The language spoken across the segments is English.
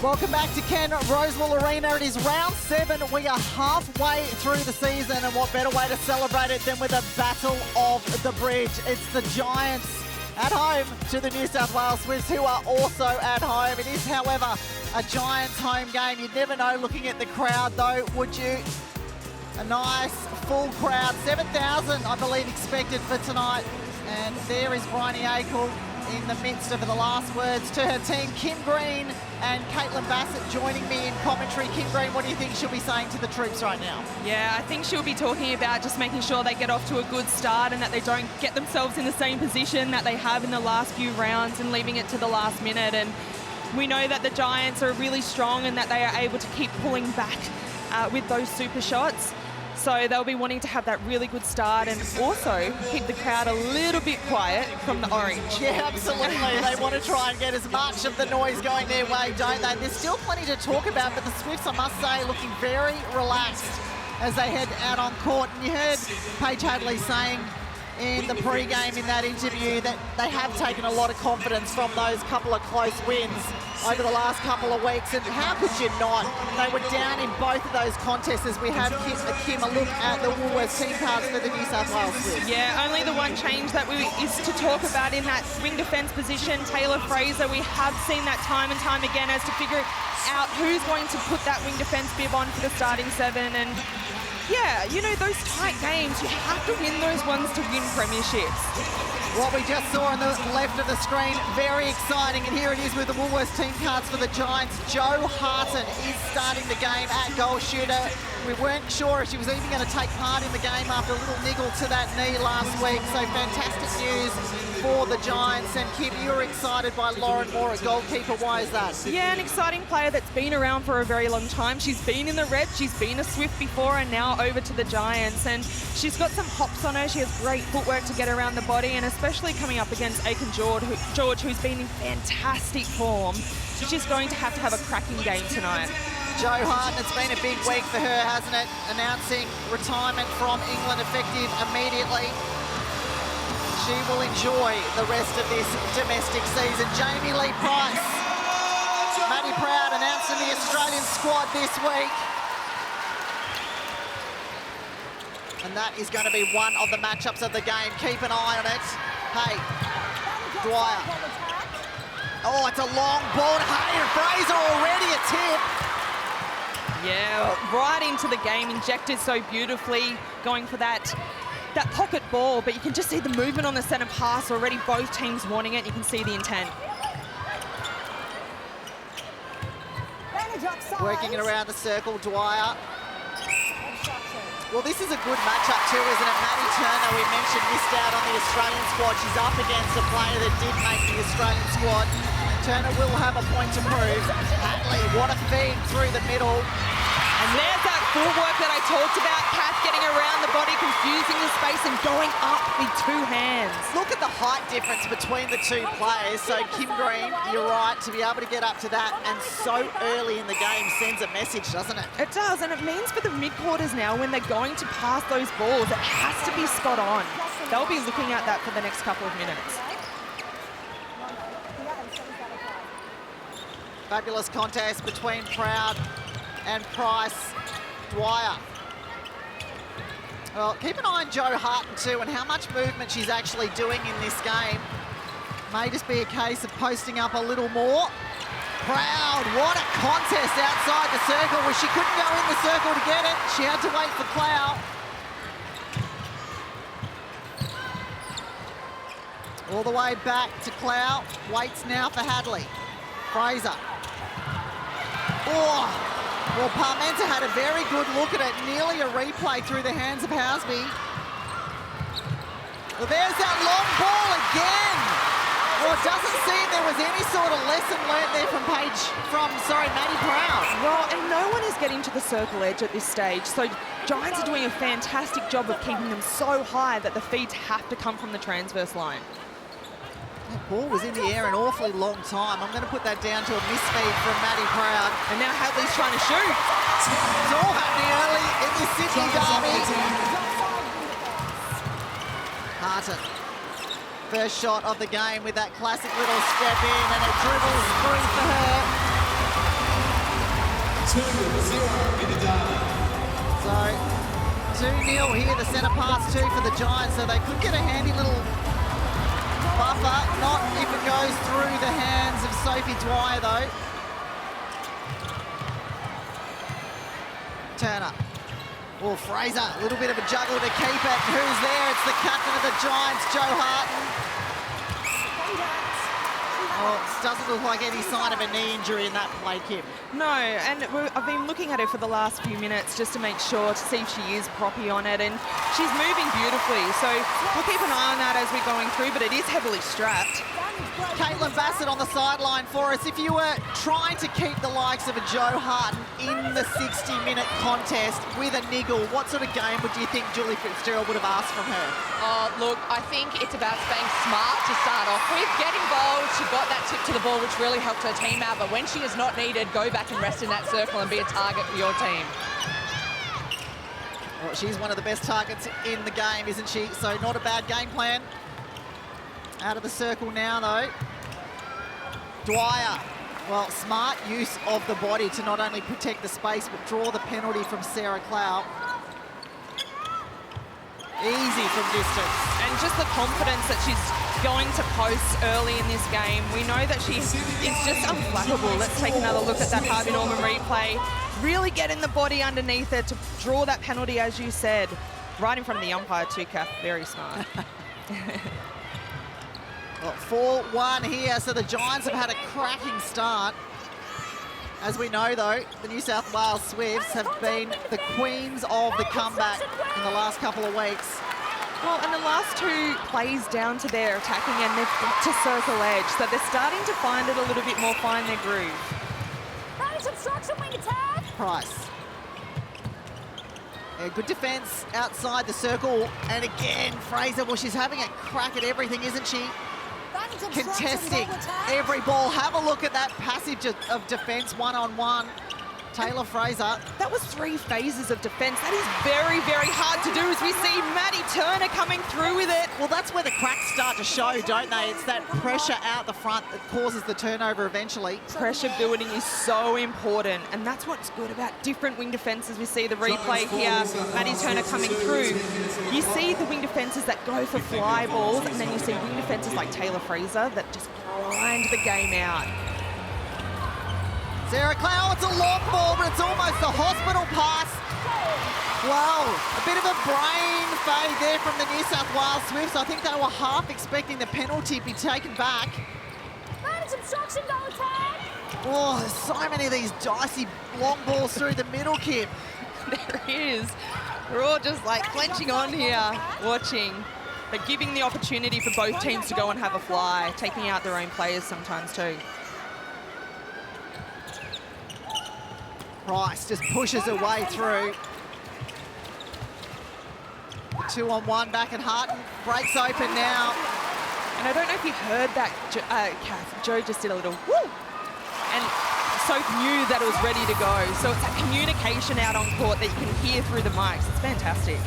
Welcome back to Ken Rosewall Arena. It is round 7. We are halfway through the season, and what better way to celebrate it than with a battle of the bridge. It's the Giants at home to the New South Wales Swifts, who are also at home. It is, however, a Giants home game. You'd never know looking at the crowd, though, would you? A nice full crowd, 7,000, I believe, expected for tonight. And there is Bryony Akel in the midst of the last words to her team. Kim Green and Caitlin Bassett joining me in commentary. Kim Green, what do you think she'll be saying to the troops right now? Yeah, I think she'll be talking about just making sure they get off to a good start and that they don't get themselves in the same position that they have in the last few rounds and leaving it to the last minute. And we know that the Giants are really strong and that they are able to keep pulling back with those super shots. So they'll be wanting to have that really good start and also keep the crowd a little bit quiet from the orange. Yeah, absolutely. They want to try and get as much of the noise going their way, don't they? There's still plenty to talk about, but the Swifts, I must say, looking very relaxed as they head out on court. And you heard Paige Hadley saying in the pre-game in that interview that they have taken a lot of confidence from those couple of close wins over the last couple of weeks, and how could you not? They were down in both of those contests as we have Kim a look at the Woolworths team cards for the New South Wales Swifts. Yeah, only the one change that is to talk about in that wing defence position, Taylor Fraser. We have seen that time and time again as to figure out who's going to put that wing defence bib on for the starting 7. And yeah, you know, those tight games, you have to win those ones to win premierships. What we just saw on the left of the screen, very exciting. And here it is with the Woolworths team cards for the Giants. Jo Harton is starting the game at goal shooter. We weren't sure if she was even going to take part in the game after a little niggle to that knee last week. So fantastic news for the Giants. And Kim, you were excited by Lauren Moore at goalkeeper. Why is that? Yeah, an exciting player that's been around for a very long time. She's been in the red, she's been a Swift before, and now over to the Giants. And she's got some hops on her. She has great footwork to get around the body, and especially coming up against Aiken George, who's been in fantastic form. She's going to have a cracking game tonight. Jo Harton, it's been a big week for her, hasn't it? Announcing retirement from England effective immediately. She will enjoy the rest of this domestic season. Jamie Lee Price, Maddie Proud announcing the Australian squad this week. And that is going to be one of the matchups of the game. Keep an eye on it. Hey, Dwyer. Oh, it's a long ball. Hey, and Fraser already a tip. Yeah, right into the game, injected so beautifully, going for that pocket ball, but you can just see the movement on the centre pass already, both teams wanting it. You can see the intent. Working it around the circle, Dwyer. Well, this is a good matchup too, isn't it? Maddie Turner, we mentioned, missed out on the Australian squad. She's up against a player that did make the Australian squad. Turner will have a point to prove. Hadley, what a feed through the middle. And there's that footwork that I talked about, Kath getting around the body, confusing the space and going up with 2 hands. Look at the height difference between the two players. So Kim Green, you're right, to be able to get up to that and so early in the game sends a message, doesn't it? It does, and it means for the mid-quarters now, when they're going to pass those balls, it has to be spot on. They'll be looking at that for the next couple of minutes. Fabulous contest between Proud and Price. Dwyer. Well, keep an eye on Jo Harton too and how much movement she's actually doing in this game. May just be a case of posting up a little more. Proud, what a contest outside the circle where she couldn't go in the circle to get it. She had to wait for Clow. All the way back to Clow. Waits now for Hadley. Fraser. Oh, well, Parmenter had a very good look at it. Nearly a replay through the hands of Housby. Well, there's that long ball again. Well, it doesn't seem there was any sort of lesson learned there from Maddie Proud. Well, and no one is getting to the circle edge at this stage. So Giants are doing a fantastic job of keeping them so high that the feeds have to come from the transverse line. That ball was in the air an awfully long time. I'm going to put that down to a misfeed from Maddie Proud. And now Hadley's trying to shoot. It's all happening early in this Sydney derby. Harton. First shot of the game with that classic little step in, and it dribbles through for her. So 2-0 here, the centre pass 2 for the Giants, so they could get a handy little buffer. Not if it goes through the hands of Sophie Dwyer though. Turner. Oh, Fraser, a little bit of a juggle to keep it. Who's there? It's the captain of the Giants, Joe Harton. Oh, doesn't look like any sign of a knee injury in that play, Kim. No, and I've been looking at her for the last few minutes just to make sure to see if she is proppy on it, and she's moving beautifully. So we'll keep an eye on that as we're going through, but it is heavily strapped. Caitlin Bassett on the sideline for us. If you were trying to keep the likes of a Joe Harton in the 60-minute contest with a niggle, what sort of game would you think Julie Fitzgerald would have asked from her? Oh, look, I think it's about being smart to start off with. Get involved. She got that tip to the ball, which really helped her team out. But when she is not needed, go back and rest in that circle and be a target for your team. Well, she's one of the best targets in the game, isn't she? So not a bad game plan. Out of the circle now, though. Dwyer. Well, smart use of the body to not only protect the space, but draw the penalty from Sarah Clow. Easy from distance. And just the confidence that she's going to post early in this game. We know that she is just unflappable. Let's take another look at that Harvey Norman replay. Really getting the body underneath her to draw that penalty, as you said. Right in front of the umpire too, Kath. Very smart. Well, 4-1 here, so the Giants have had a cracking start. As we know, though, the New South Wales Swifts have been the queens of the comeback in the last couple of weeks. Well, and the last 2 plays down to their attacking end, they've got to circle edge, so they're starting to find it a little bit more, find their groove. Price. Yeah, good defence outside the circle, and again, Fraser, well, she's having a crack at everything, isn't she? Contesting every ball. Have a look at that passage of defence one-on-one. Taylor Fraser. That was 3 phases of defence. That is very, very hard to do as we see Maddie Turner coming through with it. Well, that's where the cracks start to show, don't they? It's that pressure out the front that causes the turnover eventually. Pressure building is so important, and that's what's good about different wing defences. We see the replay here, Maddie Turner coming through. You see the wing defences that go for fly balls, and then you see wing defences like Taylor Fraser that just grind the game out. Sarah Clow, it's a long ball, but it's almost a hospital pass. Wow, a bit of a brain fade there from the New South Wales Swifts. I think they were half expecting the penalty to be taken back. Oh, there's so many of these dicey long balls through the middle, Kim. There is. We're all just like clenching on here, watching, but giving the opportunity for both teams to go and have a fly, taking out their own players sometimes too. Price just pushes her way through. The 2-on-1 back at Harton. Breaks open now. And I don't know if you heard that, Kath. Joe just did a little woo. And Soph knew that it was ready to go. So it's a communication out on court that you can hear through the mics. It's fantastic.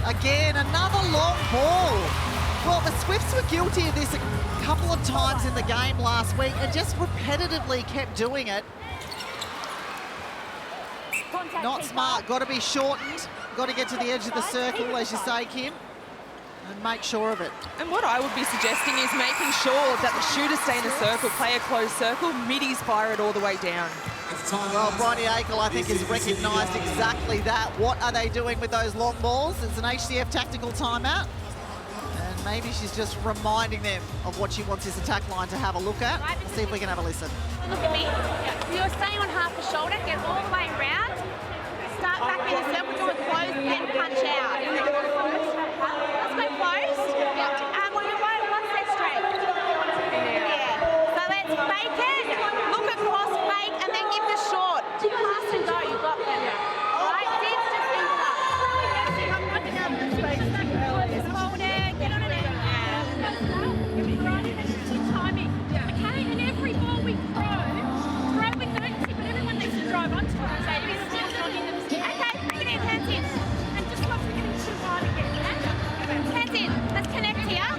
Again, another long ball. Well, the Swifts were guilty of this a couple of times in the game last week and just repetitively kept doing it. Not smart, got to be shortened, got to get to the edge of the circle, as you say, Kim, and make sure of it. And what I would be suggesting is making sure that the shooters stay in the circle, play a closed circle, middies fire it all the way down. Well, Bronnie Akel, I think, has recognised exactly that. What are they doing with those long balls? It's an HCF tactical timeout. And maybe she's just reminding them of what she wants this attack line to have a look at. Let's see if we can have a listen. Look at me. You're staying on half the shoulder, get all the way around, start back in the circle, do a close and punch out. Let's go close. When we won't, what's their strength? Yeah. So let's fake it, look across, fake, and then give the short. Pass and go, you got them. Right? Dibs just in the hold it, get on it. Timing. Okay, and every ball we throw with don't tip, but everyone needs to drive onto it. So if it's still not in the okay, bring it in, hands in. And just watch it getting too hard again. Hands in. Let's connect here.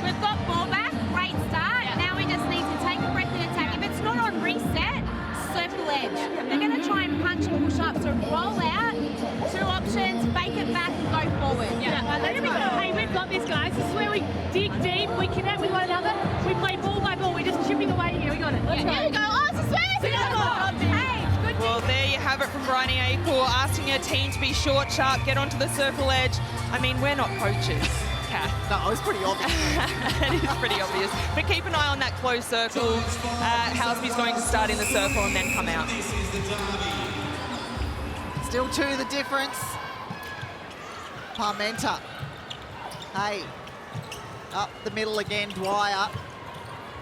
We've got ball back, great start. Now we just need to take a breath and attack. If it's on it. Let's go. Go. Oh, it's a sweep. Hey, good. Well, there you have it from Bryony Acorn, asking her team to be short, sharp, get onto the circle edge. I mean, we're not coaches, Kath. No, it's pretty obvious. It is pretty obvious. But keep an eye on that closed circle. Housby's going to start in the circle and then come out. Still 2 the difference. Parmenta. Hey. Up the middle again, Dwyer.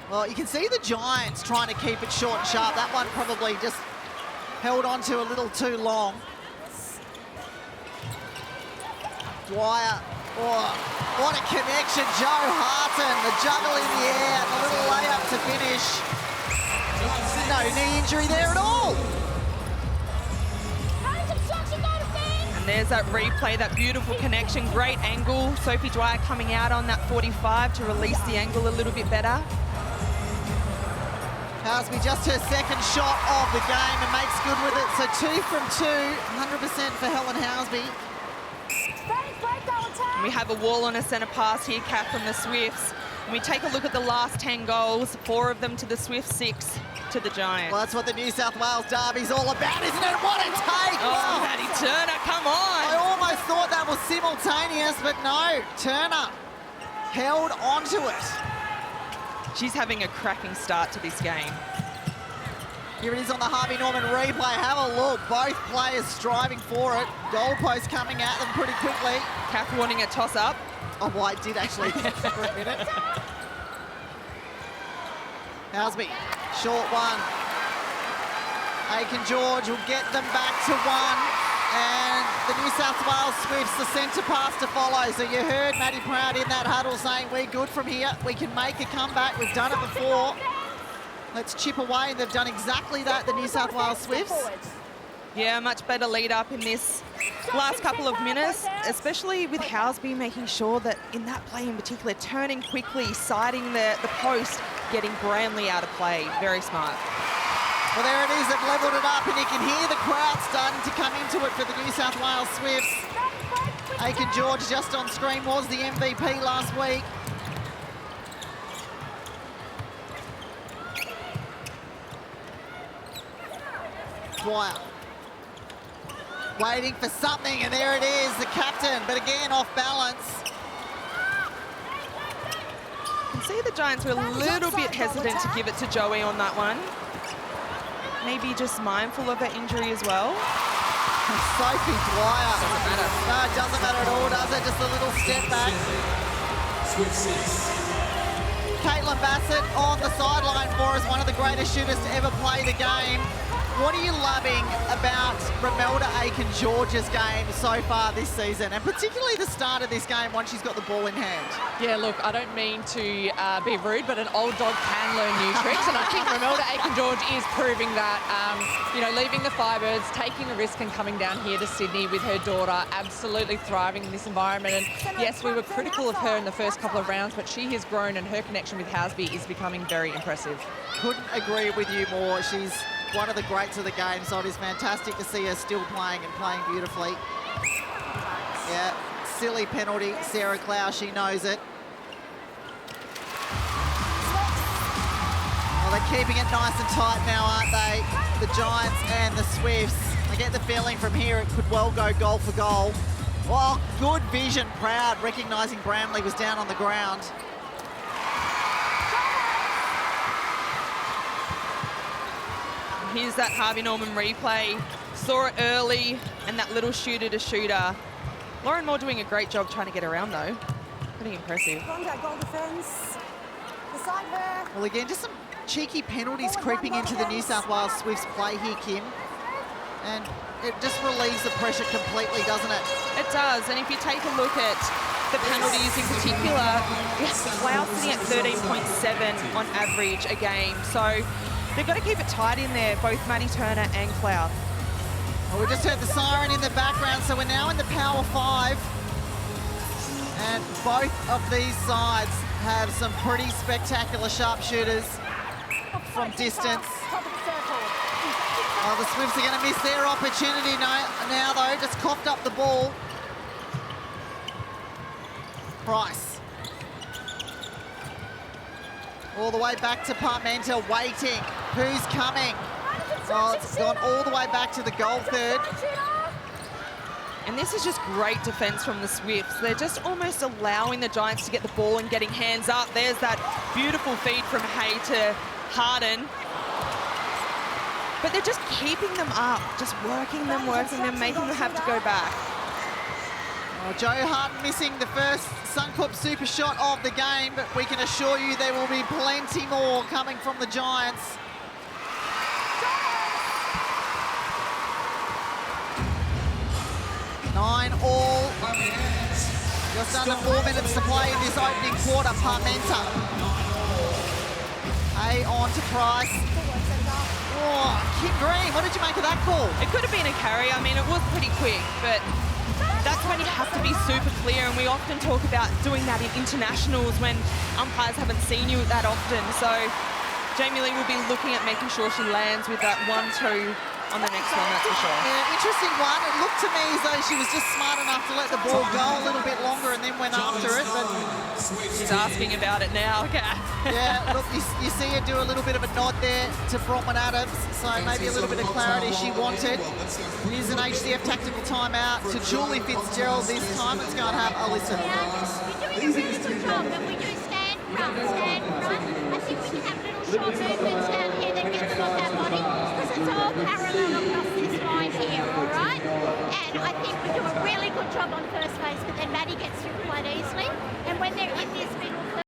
Well, you can see the Giants trying to keep it short and sharp. That one probably just held on to a little too long. Dwyer. Oh, what a connection. Joe Harton, the juggle in the air, and the little layup to finish. No knee injury there at all. And there's that replay, that beautiful connection, great angle. Sophie Dwyer coming out on that 45 to release the angle a little bit better. Housby just her second shot of the game and makes good with it. So 2 from 2, 100% for Helen Housby. We have a wall on a centre pass here, Kath, from the Swifts. And we take a look at the last 10 goals, 4 of them to the Swifts, 6 to the Giants. Well, that's what the New South Wales derby's all about, isn't it? What a take! Oh, Maddie Turner, come on! I almost thought that was simultaneous, but no. Turner held onto it. She's having a cracking start to this game. Here it is on the Harvey Norman replay. Have a look. Both players striving for it. Goalpost coming at them pretty quickly. Kath wanting a toss-up. Oh, well, I did actually for a minute. Housby, short one. Aiken-George will get them back to 1. And the New South Wales Swifts, the centre pass to follow. So you heard Maddie Proud in that huddle saying, we're good from here. We can make a comeback. We've done it before. Let's chip away. And they've done exactly that, the New South Wales Swifts. Yeah, much better lead up in this last couple of minutes, especially with Housby making sure that in that play in particular, turning quickly, siding the post, getting Bramley out of play. Very smart. Well, there it is. They've levelled it up, and you can hear the crowd starting to come into it for the New South Wales Swifts. Aiken-George just on screen was the MVP last week. Dwyer. Waiting for something, and there it is, the captain, but again off balance. You can see the Giants were a little bit hesitant to give it to Joey on that one. Maybe just mindful of her injury as well. Sophie Dwyer. Doesn't matter. No, it doesn't matter at all, does it? Just a little step back. Caitlin Bassett on the sideline for us, one of the greatest shooters to ever play the game. What are you loving about Romelda Aiken-George's game so far this season, and particularly the start of this game once she's got the ball in hand? Yeah, look, I don't mean to be rude, but an old dog can learn new tricks, and I think Romelda Aiken-George is proving that. You know, leaving the Firebirds, taking a risk and coming down here to Sydney with her daughter, absolutely thriving in this environment. And yes, we were critical of her in the first couple of rounds, but she has grown, and her connection with Housby is becoming very impressive. Couldn't agree with you more. She's one of the greats of the game, so it is fantastic to see her still playing and playing beautifully. Yeah, silly penalty. Sarah Clow, she knows it. Well, they're keeping it nice and tight now, aren't they? The Giants and the Swifts. I get the feeling from here it could well go goal for goal. Well, good vision. Proud, recognising Bramley was down on the ground. Here's that Harvey Norman replay. Saw it early, and that little shooter to shooter. Lauren Moore doing a great job trying to get around, though. Pretty impressive. Goal defence. The side there. Well, again, just some cheeky penalties creeping into the New South Wales Swifts play here, Kim. And it just relieves the pressure completely, doesn't it? It does, and if you take a look at the penalties in particular, yes, Wales sitting at 13.7 on average a game. So they've got to keep it tight in there, both Maddie Turner and Cloud. Well, we just heard the siren in the background, so we're now in the Power 5. And both of these sides have some pretty spectacular sharpshooters from distance. Oh, the Swifts are going to miss their opportunity now, though. Just coughed up the ball. Price. All the way back to Parmenter, waiting. Who's coming? Oh, it's gone all the way back to the goal third. And this is just great defence from the Swifts. They're just almost allowing the Giants to get the ball and getting hands up. There's that beautiful feed from Hay to Harden. But they're just keeping them up, just working them, making them have to go back. Oh, Joe Harden missing the first Suncorp super shot of the game, but we can assure you there will be plenty more coming from the Giants. Nine all. Just under 4 minutes to play in this opening quarter. Parmenter. A on to Price. Oh, Kim Green, what did you make of that call? It could have been a carry. I mean, it was pretty quick, but that's when you have to be super clear, and we often talk about doing that in internationals when umpires haven't seen you that often. So Jamie Lee will be looking at making sure she lands with that 1-2 on the next one, that's for sure. Yeah, interesting one. It looked to me as though she was just smart enough to let the ball go a little bit longer and then went after it. But she's asking about it now. Yeah, look, you see her do a little bit of a nod there to Bronwyn Adams, so maybe a little bit of clarity she wanted. Here's an HCF tactical timeout to Julie Fitzgerald this time. Let's go and have a listen. We're doing a really good job, and we do stand front. I think we can have little short movements down here that get them on that body, because it's all parallel across this line here, all right? And I think we do a really good job on first base, but then Maddie gets through quite easily. And when they're in this middle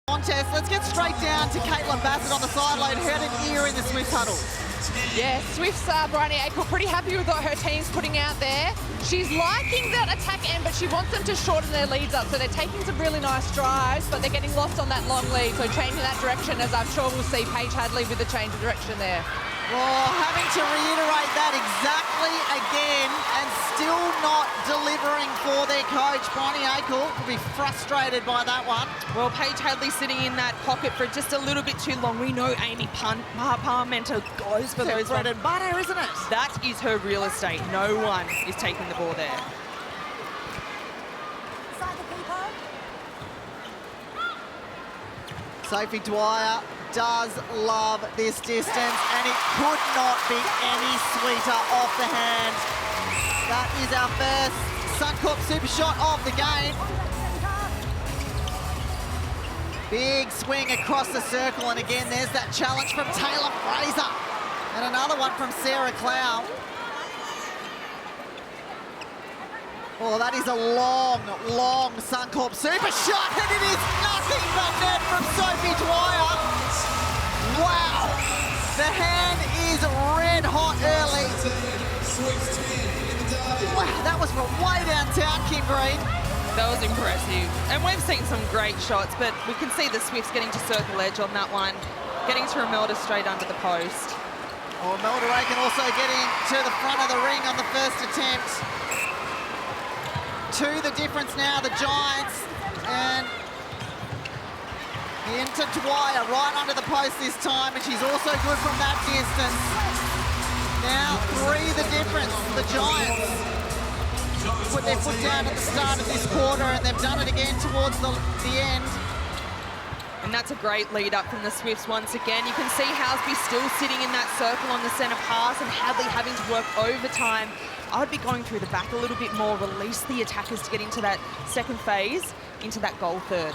contest. Let's get straight down to Caitlin Bassett on the sideline. Heard an ear in the Swifts huddle. Yeah, Swifts, Bryony Akel, pretty happy with what her team's putting out there. She's liking that attack end, but she wants them to shorten their leads up. So they're taking some really nice drives, but they're getting lost on that long lead. So changing that direction, as I'm sure we'll see Paige Hadley with the change of direction there. Well, having to reiterate that exactly again and still not delivering for their coach. Bryony Akel will be frustrated by that one. Well, Paige Hadley sitting in that pocket for just a little bit too long. We know Amy Parmenter goes for those bread and butter, isn't it? That is her real estate. No one is taking the ball there. Inside the keeper. Sophie Dwyer does love this distance, and it could not be any sweeter off the hand. That is our first Suncorp super shot of the game. Big swing across the circle, and again there's that challenge from Taylor Fraser, and another one from Sarah Clow. Oh, that is a long, long Suncorp super shot, and it is nothing but net from Sophie Dwyer. Wow, the hand is red hot early. Wow, that was from way downtown, Kim Green. That was impressive. And we've seen some great shots, but we can see the Swifts getting to circle edge on that one, getting to Imelda straight under the post. Oh, Imelda Aiken also getting to the front of the ring on the first attempt. To the difference now, the Giants, and into Dwyer, right under the post this time, and she's also good from that distance. Now 3 the difference. The Giants put their foot down at the start of this quarter, and they've done it again towards the end. And that's a great lead up from the Swifts once again. You can see Housby still sitting in that circle on the centre pass, and Hadley having to work overtime. I would be going through the back a little bit more, release the attackers to get into that second phase, into that goal third.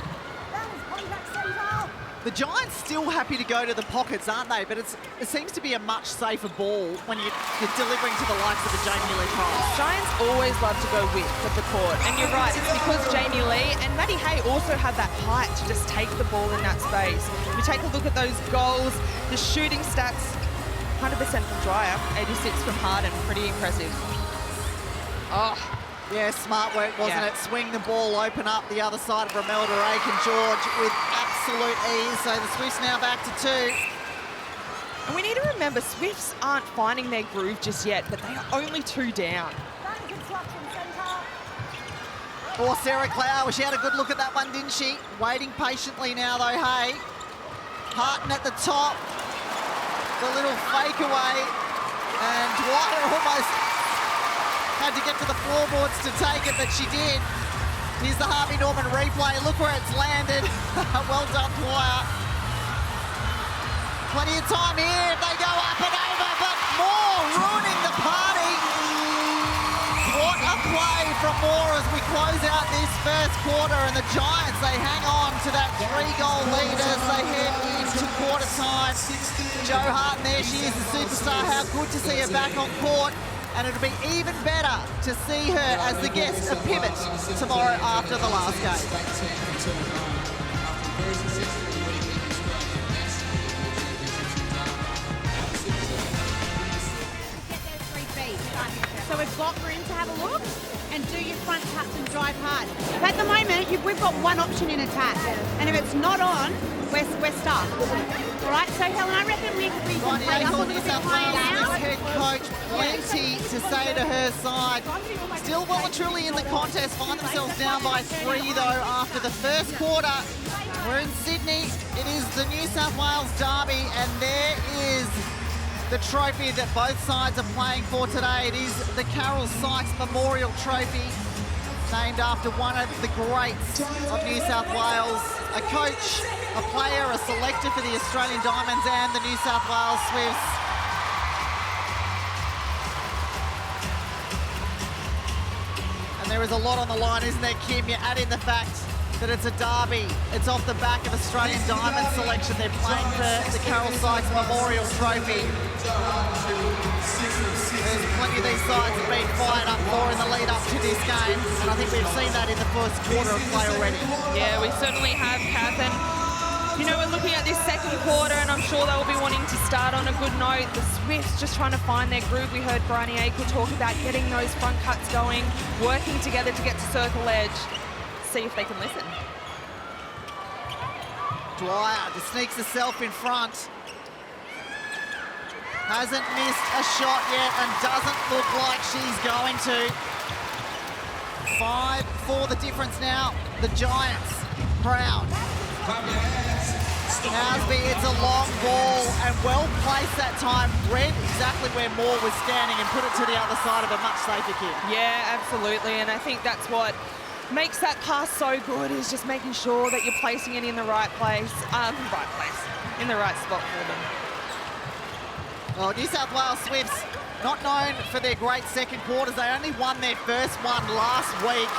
The Giants still happy to go to the pockets, aren't they? But it seems to be a much safer ball when you're delivering to the likes of a Jamie Lee Price. Giants always love to go width of the court. And you're right, it's because Jamie Lee and Maddie Hay also have that height to just take the ball in that space. We take a look at those goals, the shooting stats, 100% from Dwyer, 86 from Harden, pretty impressive. Oh. Yeah, smart work, wasn't it? Swing the ball, open up the other side of Romelda Aiken-George with absolute ease. So the Swifts now back to 2. And we need to remember, Swifts aren't finding their groove just yet, but they are only 2 down. Or Sarah Clow, she had a good look at that one, didn't she? Waiting patiently now, though, Hay. Harton at the top. The little fake away. And Dwyer almost had to get to the floorboards to take it, but she did. Here's the Harvey Norman replay. Look where it's landed. Well done, Dwyer. Plenty of time here. They go up and over, but Moore ruining the party. What a play from Moore as we close out this first quarter, and the Giants, they hang on to that 3-goal lead as they head into quarter time. Jo Harton, there she is, the superstar. How good to see her back on court. And it'll be even better to see her as the guest of Pivot tomorrow after the last game. So we've got room to have a look and do your front cuts and drive hard. But at the moment, we've got one option in attack, and if it's not on, we're stuck. All right, so Helen, I reckon we can play up a little bit higher now. Head coach, plenty to say to her side. Still well and truly in the contest, find themselves down by 3 though after the first quarter. We're in Sydney, it is the New South Wales derby, and there is the trophy that both sides are playing for today. It is the Carol Sykes Memorial Trophy, named after one of the greats of New South Wales, a coach, a player, a selector for the Australian Diamonds and the New South Wales Swifts. And there is a lot on the line, isn't there, Kim? You add in the fact that it's a derby. It's off the back of Australian Diamond selection. They're playing for the Carol Sykes Memorial Trophy. There's plenty of these sides have been fired up for in the lead up to this game, and I think we've seen that in the first quarter of play already. Yeah, we certainly have, Kath, and you know, we're looking at this second quarter, and I'm sure they'll be wanting to start on a good note. The Swifts just trying to find their groove. We heard Bryony Akel talk about getting those front cuts going, working together to get to circle edge. See if they can listen. Dwyer just sneaks herself in front. Hasn't missed a shot yet and doesn't look like she's going to. 5 for the difference now. The Giants proud. Nasby, it's a long ball and well placed that time. Read exactly where Moore was standing and put it to the other side of a much safer kick. Yeah, absolutely, and I think that's what makes that pass so good, is just making sure that you're placing it in the right place, in the right spot for them. Well, New South Wales Swifts, not known for their great second quarters. They only won their first one last week.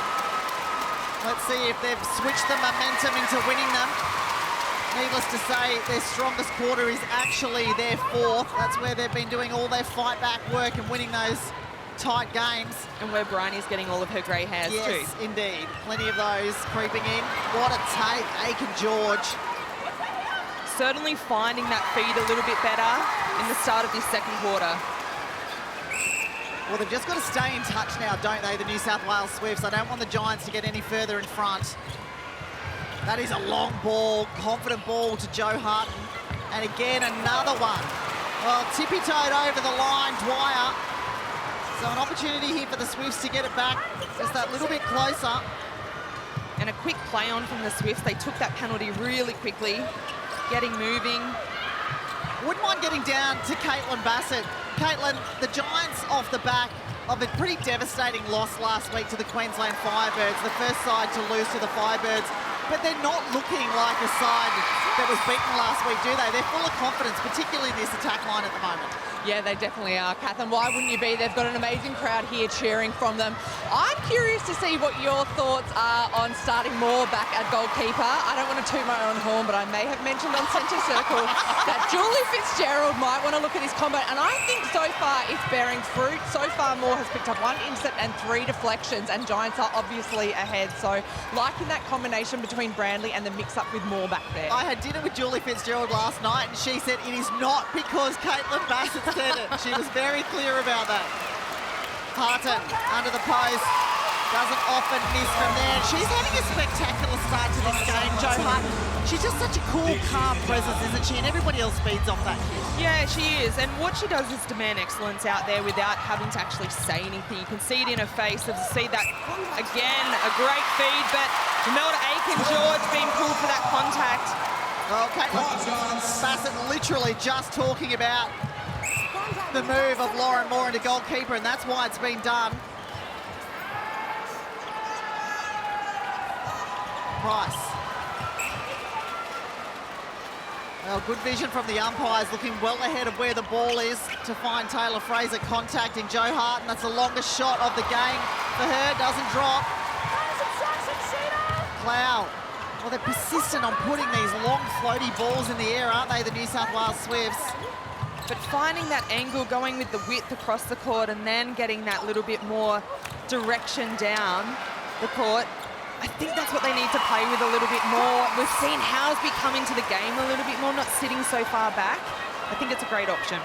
Let's see if they've switched the momentum into winning them. Needless to say, their strongest quarter is actually their 4th. That's where they've been doing all their fight back work and winning those tight games. And where Bryony's getting all of her grey hairs too. Yes, indeed. Plenty of those creeping in. What a take, Aiken-George. Certainly finding that feed a little bit better in the start of this second quarter. Well, they've just got to stay in touch now, don't they, the New South Wales Swifts? I don't want the Giants to get any further in front. That is a long ball, confident ball to Jo Harton. And again, another one. Well, tippy-toed over the line, Dwyer. So an opportunity here for the Swifts to get it back just that little bit closer. And a quick play on from the Swifts. They took that penalty really quickly, getting moving. Wouldn't mind getting down to Caitlin Bassett. Caitlin, the Giants off the back of a pretty devastating loss last week to the Queensland Firebirds, the first side to lose to the Firebirds. But they're not looking like a side that was beaten last week, do they? They're full of confidence, particularly in this attack line at the moment. Yeah, they definitely are, Kath, and why wouldn't you be? They've got an amazing crowd here cheering from them. I'm curious to see what your thoughts are on starting Moore back at goalkeeper. I don't want to toot my own horn, but I may have mentioned on Centre Circle that Julie Fitzgerald might want to look at his combo, and I think so far it's bearing fruit. So far, Moore has picked up 1 intercept and 3 deflections, and Giants are obviously ahead. So liking that combination between Brandley and the mix-up with Moore back there. I had dinner with Julie Fitzgerald last night, and she said it is not because Caitlin Bassett said it. She was very clear about that. Harton under the post, doesn't often miss from there. She's having a spectacular start to this game, Jo Harton. She's just such a cool, calm presence, isn't she? And everybody else feeds off that. Yeah, she is. And what she does is demand excellence out there without having to actually say anything. You can see it in her face. So to see that, again, a great feed, but Imelda Aiken-George being pulled for that contact. Oh, Caitlin Bassett literally just talking about the move of Lauren Moore into goalkeeper, and that's why it's been done. Price. Well, good vision from the umpires, looking well ahead of where the ball is to find Taylor Fraser contacting Jo Harton. That's the longest shot of the game for her, doesn't drop. Clow. Well, they're persistent on putting these long floaty balls in the air, aren't they, the New South Wales Swifts? But finding that angle, going with the width across the court and then getting that little bit more direction down the court, I think that's what they need to play with a little bit more. We've seen Housby come into the game a little bit more, not sitting so far back. I think it's a great option.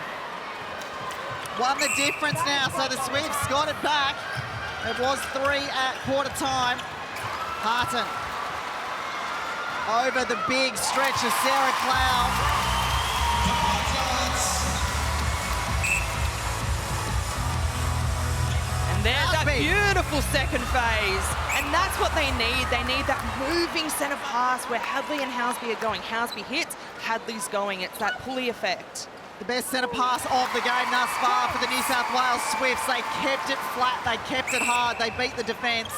One the difference now, so the Swifts got it back. It was 3 at quarter time. Harton over the big stretch of Sarah Clow. And there's that beautiful second phase. And that's what they need. They need that moving centre pass where Hadley and Housby are going. Housby hits, Hadley's going. It's that pulley effect. The best centre pass of the game thus far for the New South Wales Swifts. They kept it flat, they kept it hard, they beat the defence.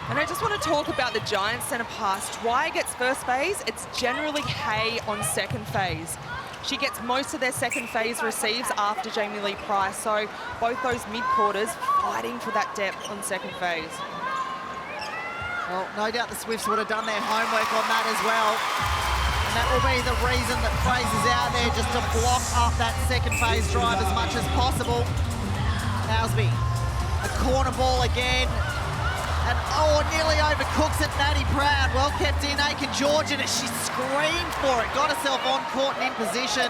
And I just want to talk about the Giants centre pass. Dwyer gets first phase, it's generally Hay on second phase. She gets most of their second phase receives after Jamie Lee Price, so both those mid-quarters fighting for that depth on second phase. Well, no doubt the Swifts would have done their homework on that as well. And that will be the reason that Fraser's out there, just to block up that second phase drive as much as possible. Housby, a corner ball again. And nearly overcooks it, Maddie Proud. Well kept in, Aiken-George, and she screamed for it. Got herself on court and in position.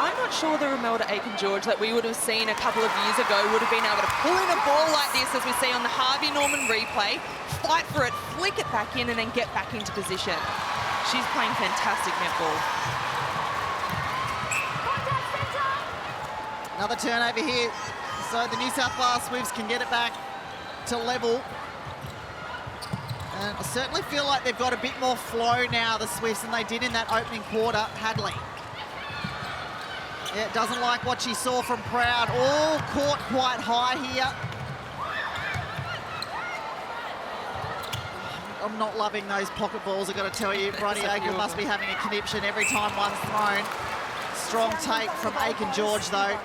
I'm not sure the Imelda Aiken-George that we would have seen a couple of years ago would have been able to pull in a ball like this, as we see on the Harvey Norman replay, fight for it, flick it back in, and then get back into position. She's playing fantastic netball. Another turnover here. So the New South Wales Swifts can get it back to level. And I certainly feel like they've got a bit more flow now, the Swifts, than they did in that opening quarter. Hadley. Yeah, doesn't like what she saw from Proud. All caught quite high here. I'm not loving those pocket balls, I've got to tell you. Bronnie Aiken must be having a conniption every time one's thrown. Strong take from Aiken-George, though.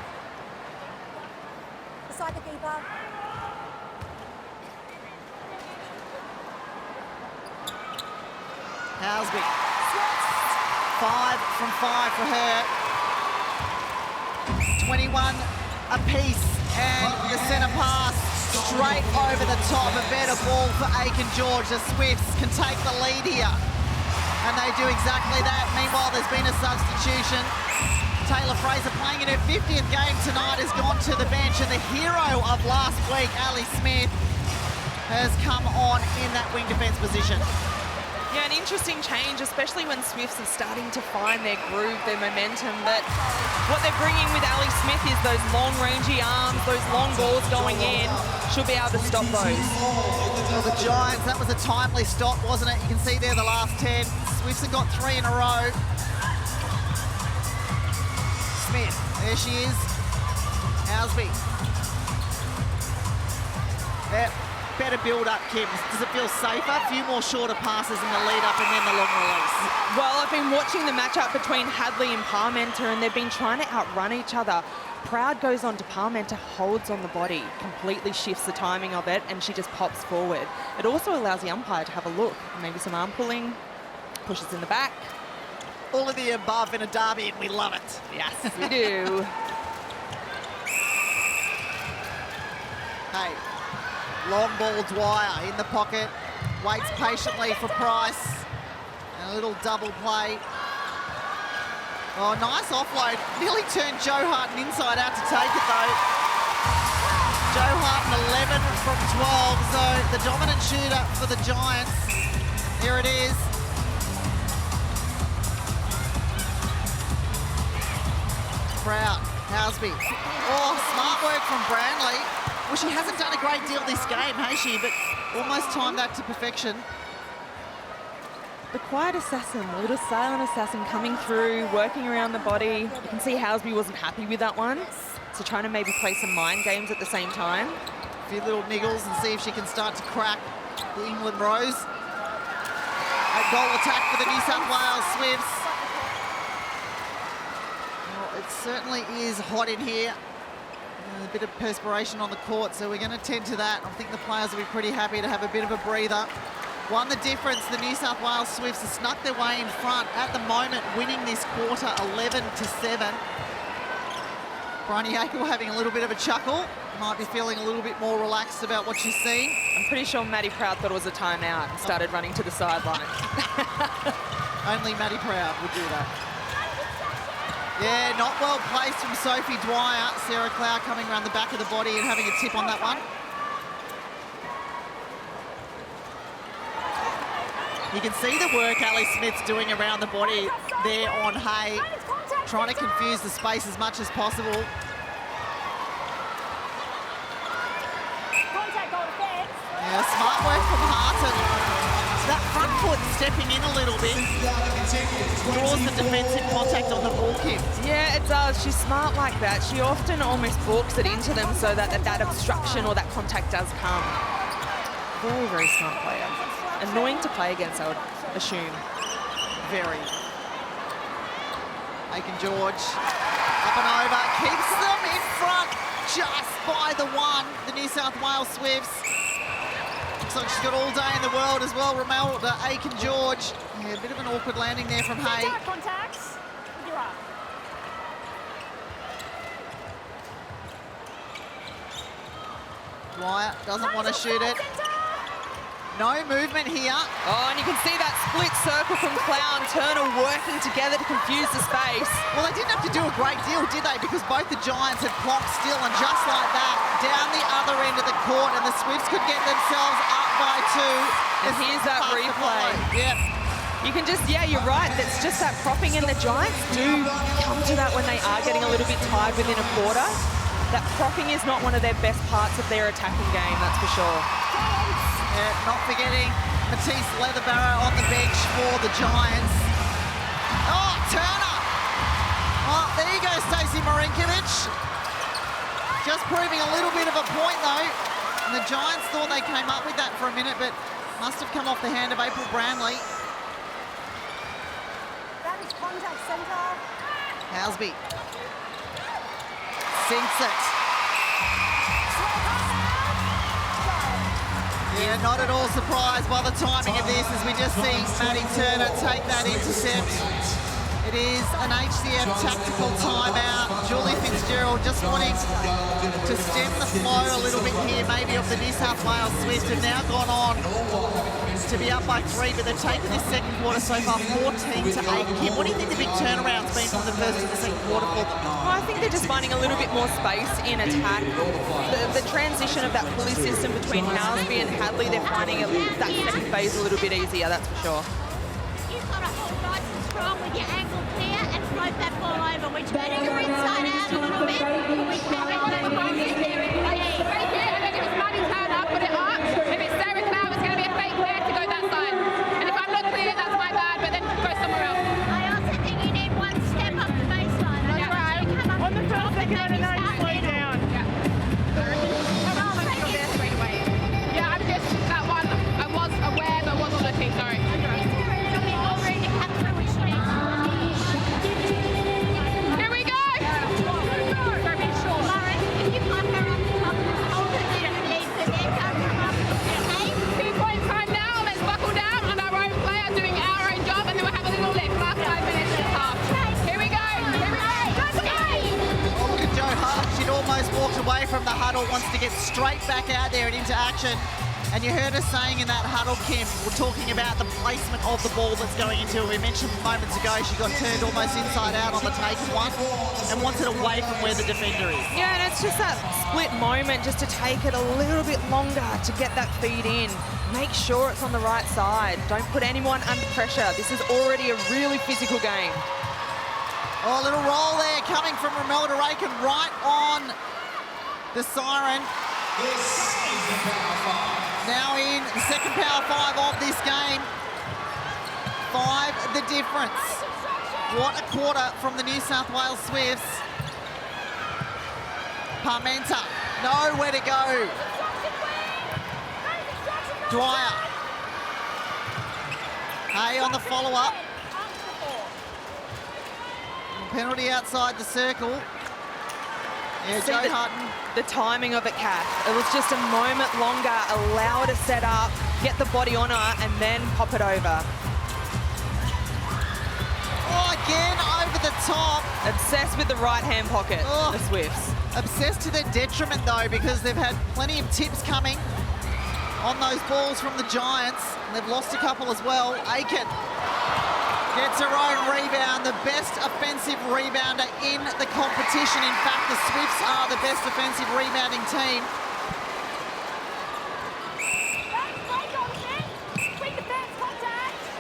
Beside the keeper. Housby. 5 from 5 for her. 21 apiece, and the centre pass straight over the top. A better ball for Aiken-George. The Swifts can take the lead here, and they do exactly that. Meanwhile, there's been a substitution. Taylor Fraser, playing in her 50th game tonight, has gone to the bench, and the hero of last week, Ali Smith, has come on in that wing defence position. Yeah, an interesting change, especially when Swifts are starting to find their groove, their momentum. But what they're bringing with Ali Smith is those long, rangy arms, those long balls going in. She'll be able to stop those. Well, the Giants, that was a timely stop, wasn't it? You can see there the last 10. Swifts have got 3 in a row. Smith, there she is. Housby. Yep. better build-up, Kim? Does it feel safer? A few more shorter passes in the lead-up and then the long release. Well, I've been watching the matchup between Hadley and Parmenter, and they've been trying to outrun each other. Proud goes on to Parmenter, holds on the body, completely shifts the timing of it, and she just pops forward. It also allows the umpire to have a look. Maybe some arm pulling, pushes in the back. All of the above in a derby, and we love it. Yes, we do. Hey, long ball Dwyer in the pocket, waits patiently for Price. And a little double play. Oh, nice offload. Nearly turned Joe Harton inside out to take it, though. Joe Harton 11 from 12, so the dominant shooter for the Giants. Here it is. Proud, Housby. Oh, smart work from Branley. Well, she hasn't done a great deal this game, has she? But almost timed that to perfection. The quiet assassin, the little silent assassin coming through, working around the body. You can see Housby wasn't happy with that one. So trying to maybe play some mind games at the same time. A few little niggles and see if she can start to crack the England Rose. A goal attack for the New South Wales Swifts. Well, it certainly is hot in here. A bit of perspiration on the court, so we're going to tend to that. I think the players will be pretty happy to have a bit of a breather. One, the difference, the New South Wales Swifts have snuck their way in front at the moment, winning this quarter 11-7. Bryony Akel having a little bit of a chuckle. Might be feeling a little bit more relaxed about what she's seen. I'm pretty sure Maddie Proud thought it was a timeout and started running to the sideline. Only Maddie Proud would do that. Yeah, not well placed from Sophie Dwyer. Sarah Cloud coming around the back of the body and having a tip on that one. You can see the work Ali Smith's doing around the body there on Hay, trying to confuse the space as much as possible. Yeah, smart work from Harton. That front foot stepping in a little bit draws the defensive contact on the ball, Kim. Yeah, it does. She's smart like that. She often almost walks it into them so that obstruction or that contact does come. Very, very smart player. Annoying to play against, I would assume. Very. Aiken-George up and over, keeps them in front just by the one, the New South Wales Swifts. Looks like she's got all day in the world as well, Romelda Aiken-George. Yeah, a bit of an awkward landing there from Hay. Contacts. You're up. Dwyer doesn't want to shoot it. No movement here. Oh, and you can see that split circle from Clown, Turner working together to confuse the space. Well, they didn't have to do a great deal, did they? Because both the Giants had clocked still, and just like that, down the other end of the court, and the Swifts could get themselves up by 2. And here's that replay. Yep. You can just, yeah, you're right. That's just that propping, and the Giants do come to that when they are getting a little bit tired within a quarter. That propping is not one of their best parts of their attacking game, that's for sure. Yeah, not forgetting Matisse Leatherbarrow on the bench for the Giants. Oh, Turner! Oh, there you go, Stacey Marinkovic. Just proving a little bit of a point, though. And the Giants thought they came up with that for a minute, but must have come off the hand of April Branley. That is contact centre. Housby sinks it. Yeah, not at all surprised by the timing of this as we just see Maddie Turner take that intercept. It is an HCF tactical timeout. Julie Fitzgerald just wanting to stem the flow a little bit here, maybe of the New South Wales Swifts have now gone on to be up by 3, but they've taken this second quarter so far 14-8. Kim, what do you think the big turnaround's been from the first to the second quarter for them? Well, I think they're just finding a little bit more space in attack. The transition of that pulley system between Housby and Hadley, they're finding that second phase a little bit easier, that's for sure. You've got to hold nice and strong with your ankle clear and float that ball over. We're turning her inside out a little bit. We can't let that ball get there in place. Right there, and then if it's Maddie Turner, put it up. If it's Sarah Cloud, it's going to be a fake clear to go that side. And if I'm not clear, that's my bad, but then go somewhere else. I also think you need one step up the baseline. That's right. On the first second, I don't know, slow down. Yeah. I reckon she'll there straight away. Yeah, I'm get straight back out there and into action. And you heard us saying in that huddle, Kim, we're talking about the placement of the ball that's going into it. We mentioned moments ago she got turned almost inside out on the taken one and wants it away from where the defender is. Yeah, and it's just that split moment just to take it a little bit longer to get that feed in. Make sure it's on the right side. Don't put anyone under pressure. This is already a really physical game. Oh, a little roll there coming from Romelda Aiken right on the siren. This is the Power 5. Now in the second Power 5 of this game. 5 the difference. What a quarter from the New South Wales Swifts. Parmenta, nowhere to go. Dwyer. Hay on the follow-up. Penalty outside the circle. Yeah, See Joe Hutton. the timing of it, Kath. It was just a moment longer. Allow her to set up, get the body on her, and then pop it over. Oh, again over the top. Obsessed with the right-hand pocket, Oh. the Swifts. Obsessed to their detriment, though, because they've had plenty of tips coming on those balls from the Giants. And they've lost a couple as well. Aiken gets her own rebound, the best offensive rebounder in the competition. In fact, the Swifts are the best offensive rebounding team.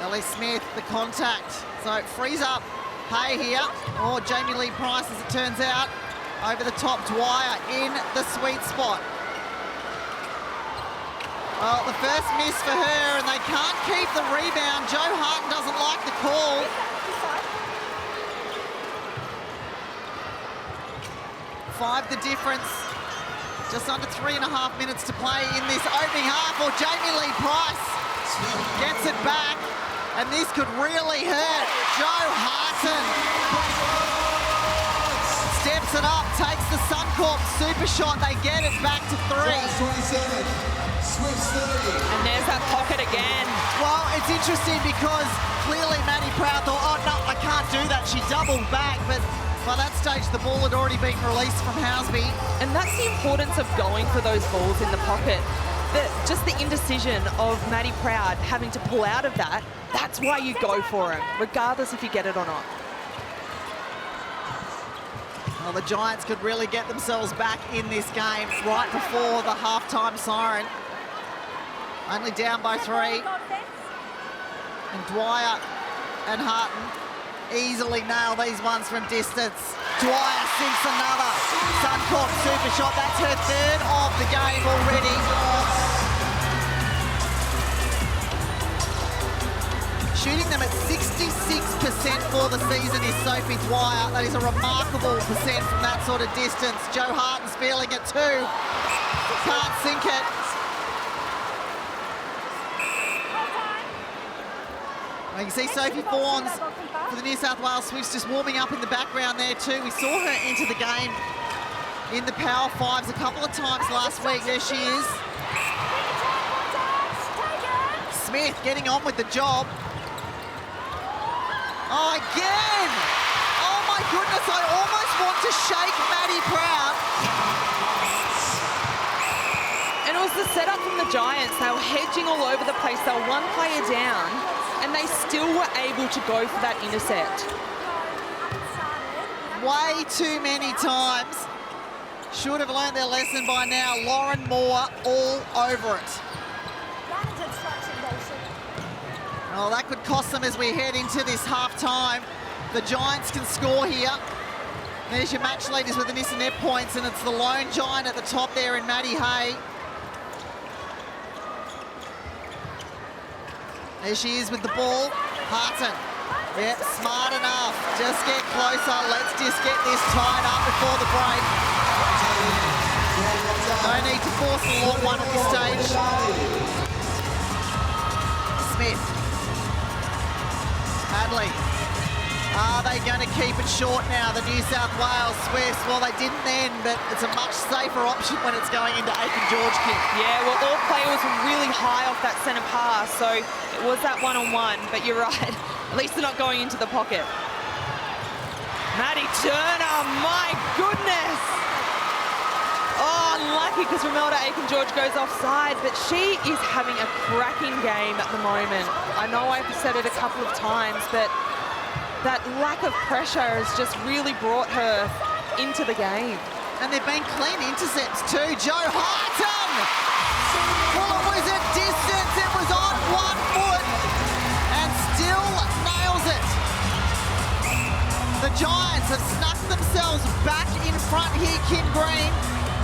Ellie Smith, the contact. So it frees up Hay here, or Jamie Lee Price as it turns out. Over the top, Dwyer in the sweet spot. Well, the first miss for her, and they can't keep the rebound. Joe Harton doesn't like the call. Five the difference. Just under 3.5 minutes to play in this opening half, or Jamie Lee Price gets it back, and this could really hurt. Joe Harton steps it up, takes the Suncorp super shot. They get it back to 3. 27, Swifts 30. And there's that pocket again. Well, it's interesting because clearly Maddie Proud thought, oh no, I can't do that. She doubled back, but by that stage the ball had already been released from Housby. And that's the importance of going for those balls in the pocket. Just the indecision of Maddie Proud having to pull out of that, that's why you go for it, regardless if you get it or not. Well, the Giants could really get themselves back in this game right before the halftime siren. Only down by 3. And Dwyer and Harton easily nail these ones from distance. Dwyer sinks another Suncorp super shot. That's her 3rd of the game already. Shooting them at 66% for the season is Sophie Dwyer. That is a remarkable percent from that sort of distance. Joe Harton's feeling it too. Can't sink it. You can see Sophie Fawns for the New South Wales Swifts just warming up in the background there too. We saw her enter the game in the Power 5s a couple of times last week. There she is. Smith getting on with the job. Oh, again! Oh my goodness, I almost want to shake Maddie Proud. And it was the setup from the Giants. They were hedging all over the place. They were one player down, and they still were able to go for that intercept. Way too many times. Should have learned their lesson by now. Lauren Moore all over it. Oh, that could cost them as we head into this half-time. The Giants can score here. There's your match leaders with the Nissa net points, and it's the lone Giant at the top there in Maddie Hay. There she is with the ball. Harton. Yep, smart enough. Just get closer. Let's just get this tied up before the break. No need to force a long one at this stage. Smith. Hadley. Are they going to keep it short now, the New South Wales Swifts? Well, they didn't then, but it's a much safer option when it's going into Aiken George kick. Yeah, well, all players were really high off that centre pass, so it was that one-on-one, but you're right. At least they're not going into the pocket. Maddie Turner, my goodness! Oh, unlucky because Romelda Aiken-George goes offside, but she is having a cracking game at the moment. I know I've said it a couple of times, but that lack of pressure has just really brought her into the game. And they've been clean intercepts too. Jo Harton! Well, it was a distance. It was on 1 foot and still nails it. The Giants have snuck themselves back in front here, Kim Green,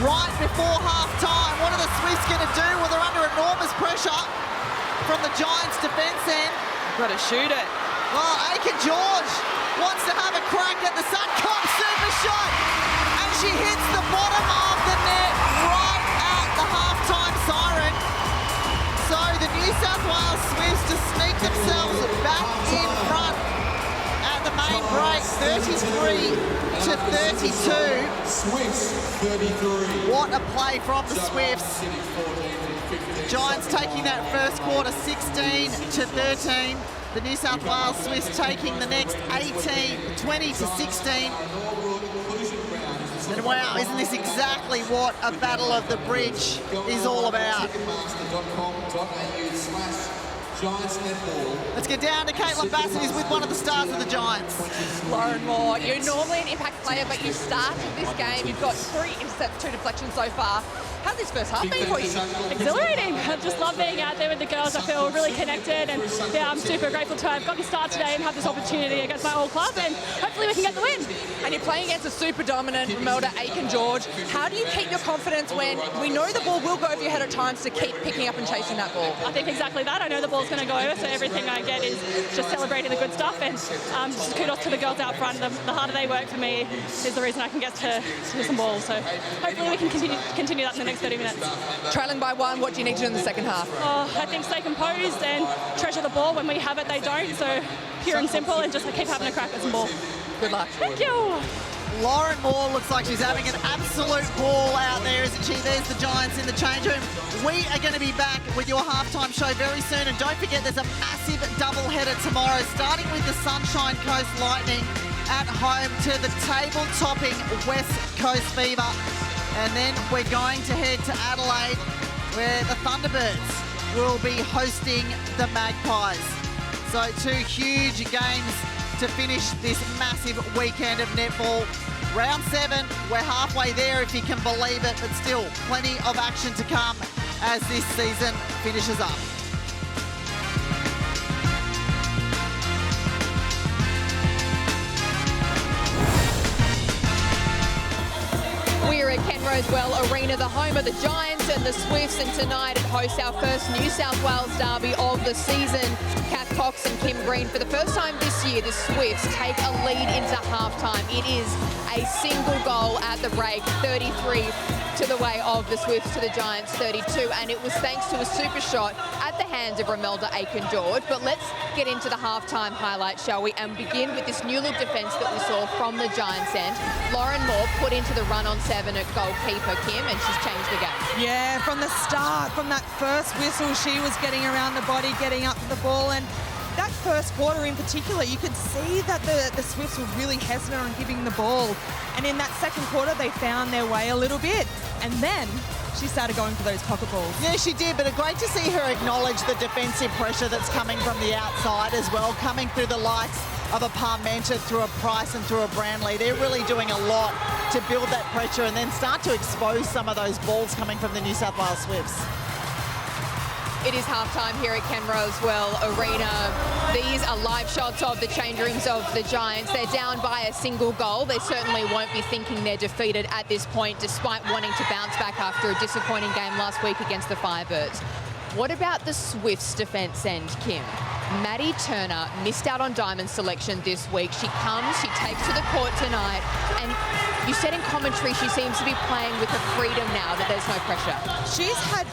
right before half-time. What are the Swifts going to do? Well, they're under enormous pressure from the Giants' defence end. Got to shoot it. Well, Aiken-George wants to have a crack at the Suncorp super shot. And she hits the bottom of the net right at the halftime siren. So the New South Wales Swifts to sneak themselves back in front at the main break, 33-32. Swifts 33. What a play from the Swifts. Giants taking that first quarter 16-13. The New South Wales Swifts taking the next 20-16. And wow, isn't this exactly what a Battle of the Bridge is all about? Giants Netball. Let's get down to Caitlin Bassett, who's with one of the stars of the Giants. Lauren Moore, you're normally an impact player, but you started this game. You've got 3 intercepts, 2 deflections so far. How's this first half been for you? Exhilarating. I just love being out there with the girls. I feel really connected, and yeah, I'm super grateful to have got to start today and have this opportunity against my old club, and hopefully we can get the win. And you're playing against a super dominant Romelda Aiken-George. How do you keep your confidence when we know the ball will go over your head at times to keep picking up and chasing that ball? I think exactly that. I know the ball's going to go over, so everything I get is just celebrating the good stuff, and just kudos to the girls out front. The harder they work for me is the reason I can get to some balls. So hopefully we can continue that in the next 30 minutes. Trailing by 1, what do you need to do in the second half? Oh, I think stay composed and treasure the ball. When we have it, they don't. So pure and simple, and just keep having a crack at some ball. Good luck. Thank you. Lauren Moore looks like she's having an absolute ball out there, isn't she? There's the Giants in the change room. We are going to be back with your halftime show very soon. And don't forget, there's a massive doubleheader tomorrow, starting with the Sunshine Coast Lightning at home to the table-topping West Coast Fever. And then we're going to head to Adelaide, where the Thunderbirds will be hosting the Magpies. So 2 huge games to finish this massive weekend of netball. Round 7, we're halfway there if you can believe it, but still plenty of action to come as this season finishes up. We're at Ken Rosewell Arena, the home of the Giants and the Swifts, and tonight it hosts our first New South Wales derby of the season. Kath Cox and Kim Green, for the first time this year, the Swifts take a lead into halftime. It is a single goal at the break, 33 to the way of the Swifts to the Giants 32, and it was thanks to a super shot at the hands of Romelda Aiken-George. But let's get into the halftime highlights, shall we, and begin with this new look defence that we saw from the Giants end. Lauren Moore put into the run on 7 at goalkeeper Kim, and she's changed the game. Yeah, from the start, from that first whistle, she was getting around the body, getting up to the ball, and that first quarter in particular, you could see that the Swifts were really hesitant on giving the ball. And in that second quarter, they found their way a little bit. And then she started going for those pocket balls. Yeah, she did, but it's great to see her acknowledge the defensive pressure that's coming from the outside as well, coming through the likes of a Parmenter, through a Price and through a Branley. They're really doing a lot to build that pressure and then start to expose some of those balls coming from the New South Wales Swifts. It is halftime here at Ken Rosewell Arena. These are live shots of the change rooms of the Giants. They're down by a single goal. They certainly won't be thinking they're defeated at this point, despite wanting to bounce back after a disappointing game last week against the Firebirds. What about the Swifts defence end, Kim? Maddie Turner missed out on Diamond selection this week. She comes, she takes to the court tonight, and you said in commentary she seems to be playing with the freedom now that there's no pressure.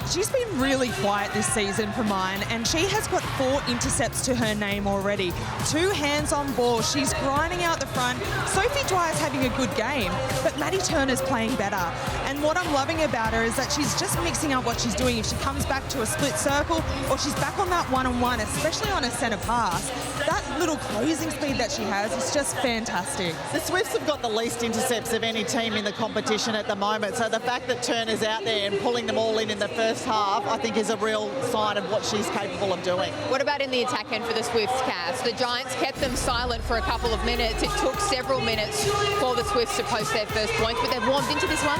She's been really quiet this season for mine, and she has got 4 intercepts to her name already. 2 hands on ball. She's grinding out the front. Sophie Dwyer's having a good game, but Maddie Turner's playing better. And what I'm loving about her is that she's just mixing up what she's doing. If she comes back to a split circle, or she's back on that one-on-one, especially on a a centre pass. That little closing speed that she has is just fantastic. The Swifts have got the least intercepts of any team in the competition at the moment, so the fact that Turner's out there and pulling them all in the first half, I think is a real sign of what she's capable of doing. What about in the attack end for the Swifts, Cass? The Giants kept them silent for a couple of minutes. It took several minutes for the Swifts to post their first points, but they've warmed into this one.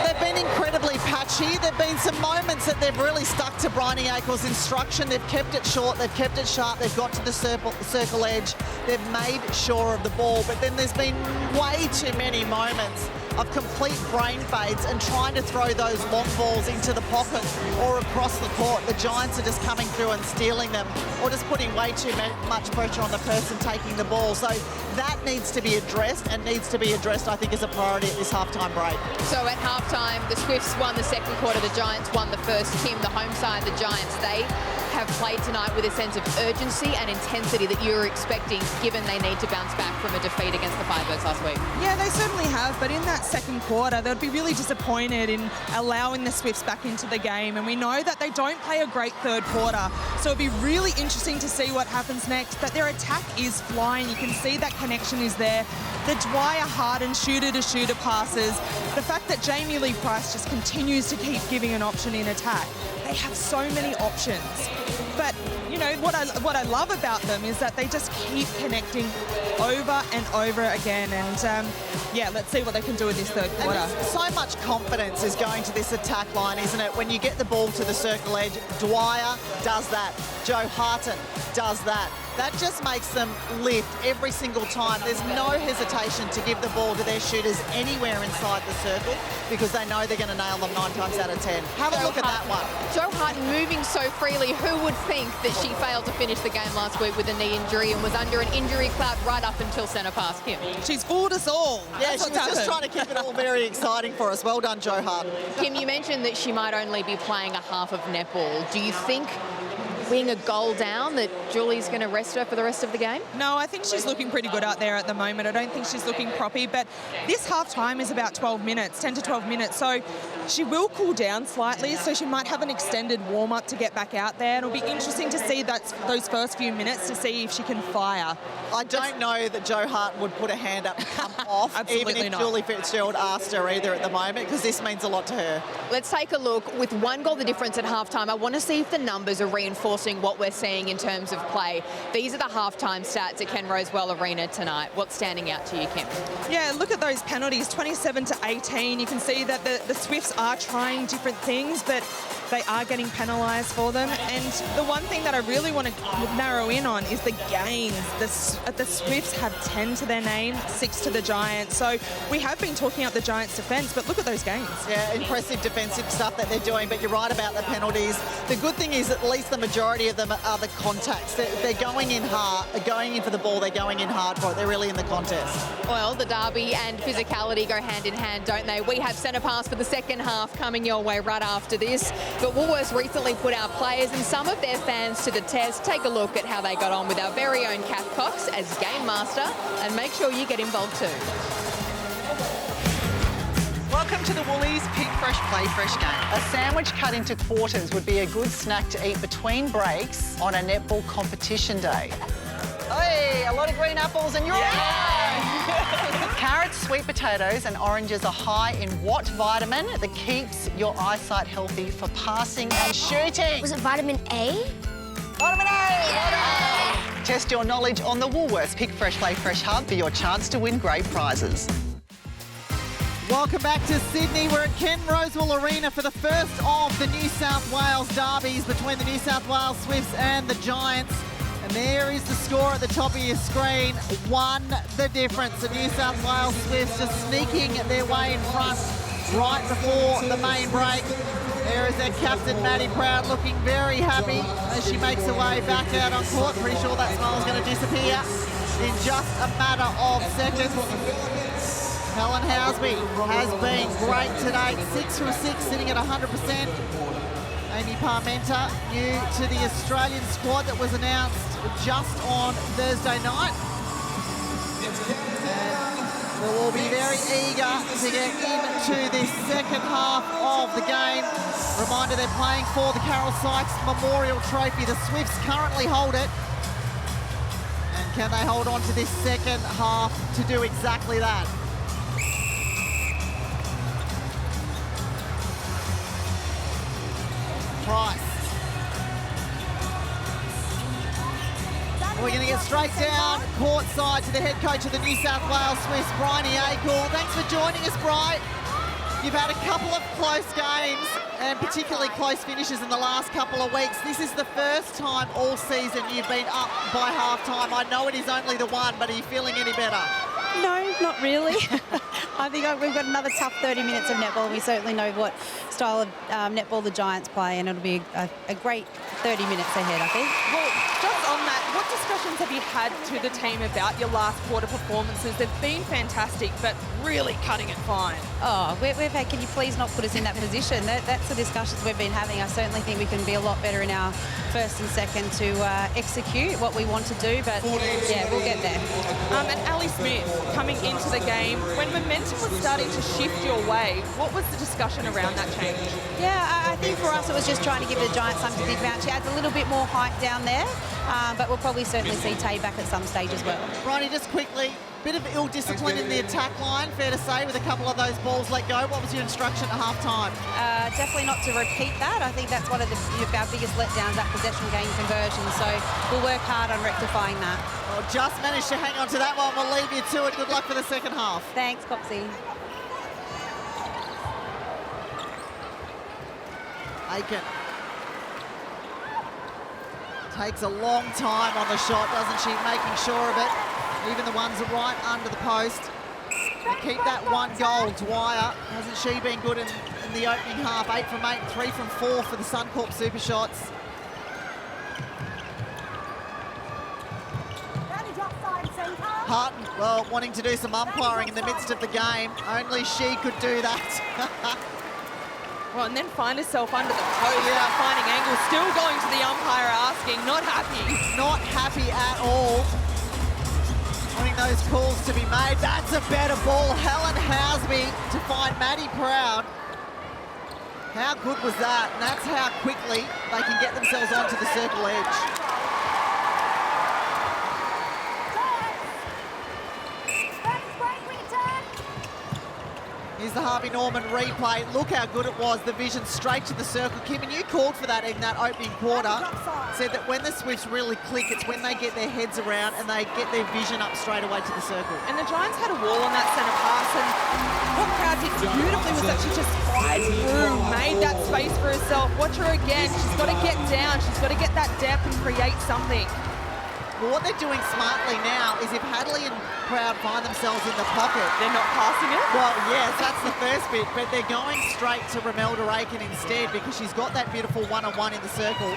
They've been incredibly patchy. There have been some moments that they've really stuck to Bryony Akel's instruction. They've kept it short, they've kept it sharp, they've got to the circle edge, they've made sure of the ball, but then there's been way too many moments of complete brain fades and trying to throw those long balls into the pocket or across the court. The Giants are just coming through and stealing them, or just putting way too much pressure on the person taking the ball. So that needs to be addressed, and needs to be addressed, I think, as a priority at this halftime break. So at halftime, the Swifts won the second quarter, the Giants won the first. Kim, the home side, the Giants, they have played tonight with a sense of urgency and intensity that you were expecting, given they need to bounce back from a defeat against the Firebirds last week. Yeah, they certainly have, but in that second quarter, they'd be really disappointed in allowing the Swifts back into the game, and we know that they don't play a great third quarter, so it'd be really interesting to see what happens next. But their attack is flying. You can see that connection is there. The Dwyer Harden shooter-to-shooter passes, the fact that Jamie Lee Price just continues to keep giving an option in attack. They have so many options. But, you know, what I love about them is that they just keep connecting over and over again. And, yeah, let's see what they can do in this third quarter. And so much confidence is going to this attack line, isn't it? When you get the ball to the circle edge, Dwyer does that. Joe Harton does that. That just makes them lift every single time. There's no hesitation to give the ball to their shooters anywhere inside the circle, because they know they're going to nail them 9 times out of 10. Have a look at that one. Joe Harton moving so freely. Who would think that she failed to finish the game last week with a knee injury and was under an injury cloud right up until centre pass, Kim? She's fooled us all. Yeah, she was just trying to keep it all very exciting for us. Well done, Joe Harton. Kim, you mentioned that she might only be playing a half of netball. Do you think, being a goal down, that Julie's going to rest her for the rest of the game? No, I think she's looking pretty good out there at the moment. I don't think she's looking proppy, but this half time is about 12 minutes, 10 to 12 minutes, so she will cool down slightly, so she might have an extended warm-up to get back out there. It'll be interesting to see those first few minutes to see if she can fire. I don't know that Joe Harton would put a hand up and come off, even if not. Julie Fitzgerald asked her either at the moment, because this means a lot to her. Let's take a look. With 1 goal the difference at halftime, I want to see if the numbers are reinforcing what we're seeing in terms of play. These are the halftime stats at Ken Rosewell Arena tonight. What's standing out to you, Kim? Yeah, look at those penalties, 27 to 18. You can see that the Swifts are trying different things, but they are getting penalised for them. And the one thing that I really want to narrow in on is the gains. The Swifts have 10 to their name, 6 to the Giants. So we have been talking up the Giants' defence, but look at those gains. Yeah, impressive defensive stuff that they're doing, but you're right about the penalties. The good thing is at least the majority of them are the contacts. They're going in hard, going in for the ball, they're going in hard for it. They're really in the contest. Well, the derby and physicality go hand in hand, don't they? We have centre pass for the second half coming your way right after this. But Woolworths recently put our players and some of their fans to the test. Take a look at how they got on with our very own Kath Cox as Game Master, and make sure you get involved too. Welcome to the Woolies Pick Fresh Play Fresh game. A sandwich cut into quarters would be a good snack to eat between breaks on a netball competition day. Hey, a lot of green apples and you're on! Carrots, sweet potatoes and oranges are high in what vitamin that keeps your eyesight healthy for passing and shooting? Was it vitamin A? Vitamin A! Yeah. Test your knowledge on the Woolworths Pick Fresh Play Fresh Hub for your chance to win great prizes. Welcome back to Sydney. We're at Ken Rosewell Arena for the first of the New South Wales derbies between the New South Wales Swifts and the Giants. And there is the score at the top of your screen. 1 the difference. The New South Wales Swifts just sneaking their way in front right before the main break. There is their captain, Maddie Proud, looking very happy as she makes her way back out on court. Pretty sure that smile's going to disappear in just a matter of seconds. Helen Housby has been great today. 6 from 6, sitting at 100%. Amy Parmenter, new to the Australian squad that was announced just on Thursday night. And we will be very eager to get into this second half of the game. Reminder, they're playing for the Carol Sykes Memorial Trophy. The Swifts currently hold it. And can they hold on to this second half to do exactly that? Price. We're going to get straight down courtside to the head coach of the New South Wales Swifts, Bryony Akel. Thanks for joining us, Bry. You've had a couple of close games and particularly close finishes in the last couple of weeks. This is the first time all season you've been up by half-time. I know it is only the one, but are you feeling any better? No, not really. I think we've got another tough 30 minutes of netball, and we certainly know what style of netball the Giants play, and it'll be a great 30 minutes ahead, I think. Well, just on that, what discussions have you had to the team about your last quarter performances? They've been fantastic, but really cutting it fine. Oh, we've had, can you please not put us in that position? That's the discussions we've been having. I certainly think we can be a lot better in our first and second to execute what we want to do, but yeah, we'll get there. And Ali Smith, coming into the game, when momentum was starting to shift your way, what was the discussion around that change? Yeah, I think for us it was just trying to give the Giants something to think about. She adds a little bit more height down there, but we'll probably certainly see Tay back at some stage as well. Ronnie, just quickly, bit of ill discipline in the attack line, fair to say, with a couple of those balls let go. What was your instruction at half-time? Definitely not to repeat that. I think that's one of our biggest letdowns, that possession game conversion. So we'll work hard on rectifying that. Well, just managed to hang on to that one. We'll leave you to it. Good luck for the second half. Thanks, Copsy. Aiken takes a long time on the shot, doesn't she? Making sure of it. Even the ones right under the post. To keep that one goal, Dwyer, hasn't she been good in the opening half? 8 from 8, 3 from 4 for the Suncorp Super Shots. Harton, well, wanting to do some umpiring in the midst of the game. Only she could do that. Well, and then find herself under the post, finding angles, still going to the umpire asking, not happy. Not happy at all. Wanting those calls to be made. That's a better ball. Helen Housby to find Maddie Proud. How good was that? And that's how quickly they can get themselves onto the circle edge. Here's the Harvey Norman replay. Look how good it was. The vision straight to the circle. Kim, and you called for that in that opening quarter. Said that when the Swifts really click, it's when they get their heads around and they get their vision up straight away to the circle. And the Giants had a wall on that centre pass, and what Proud did beautifully was that she just fired through, made that space for herself. Watch her again. She's got to get down. She's got to get that depth and create something. Well, what they're doing smartly now is if Hadley and Proud find themselves in the pocket... They're not passing it? Well, yes, that's the first bit, but they're going straight to Romelda Aiken instead because she's got that beautiful one-on-one in the circle.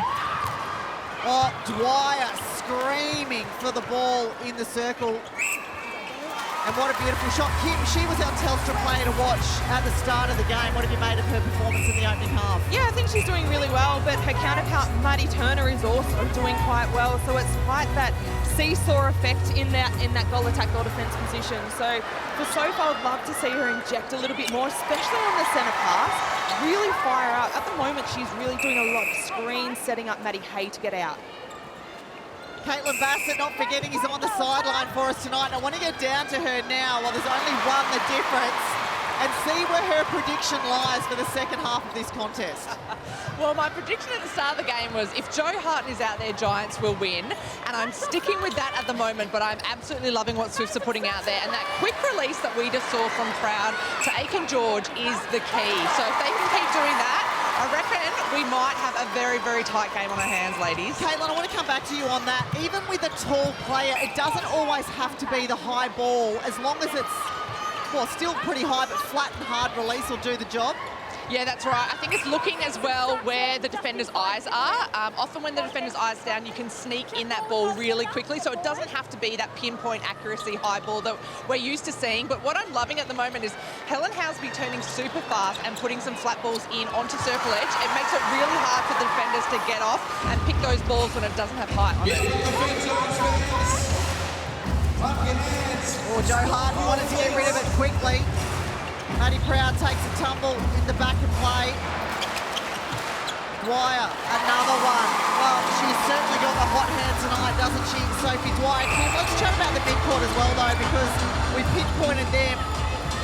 Oh, Dwyer screaming for the ball in the circle. And what a beautiful shot. Kim, she was our Telstra player to watch at the start of the game. What have you made of her performance in the opening half? Yeah, I think she's doing really well, but her counterpart, Maddie Turner, is also doing quite well. So it's quite that seesaw effect in that goal attack, goal defence position. So for Sofa, I'd love to see her inject a little bit more, especially on the centre pass. Really fire up. At the moment, she's really doing a lot of screens, setting up Maddie Hay to get out. Caitlin Bassett, not forgetting, is on the sideline for us tonight. And I want to get down to her now while there's only one the difference and see where her prediction lies for the second half of this contest. Well, my prediction at the start of the game was if Joe Harton is out there, Giants will win. And I'm sticking with that at the moment, but I'm absolutely loving what Swifts are putting out there. And that quick release that we just saw from Proud to Aiken George is the key. So if they can keep doing that, I reckon we might have a very, very tight game on our hands, ladies. Caitlin, I want to come back to you on that. Even with a tall player, it doesn't always have to be the high ball. As long as it's, well, still pretty high, but flat and hard release will do the job. Yeah, that's right. I think it's looking as well where the defender's eyes are. Often when the defender's eyes are down, you can sneak in that ball really quickly. So it doesn't have to be that pinpoint accuracy high ball that we're used to seeing. But what I'm loving at the moment is Helen Housby turning super fast and putting some flat balls in onto circle edge. It makes it really hard for the defenders to get off and pick those balls when it doesn't have height on it. Oh, Joe Harton wanted to get rid of it quickly. Maddie Proud takes a tumble in the back of play. Dwyer, another one. Well, she's certainly got the hot hand tonight, doesn't she, Sophie Dwyer? Kim, let's chat about the midcourt as well, though, because we pinpointed them.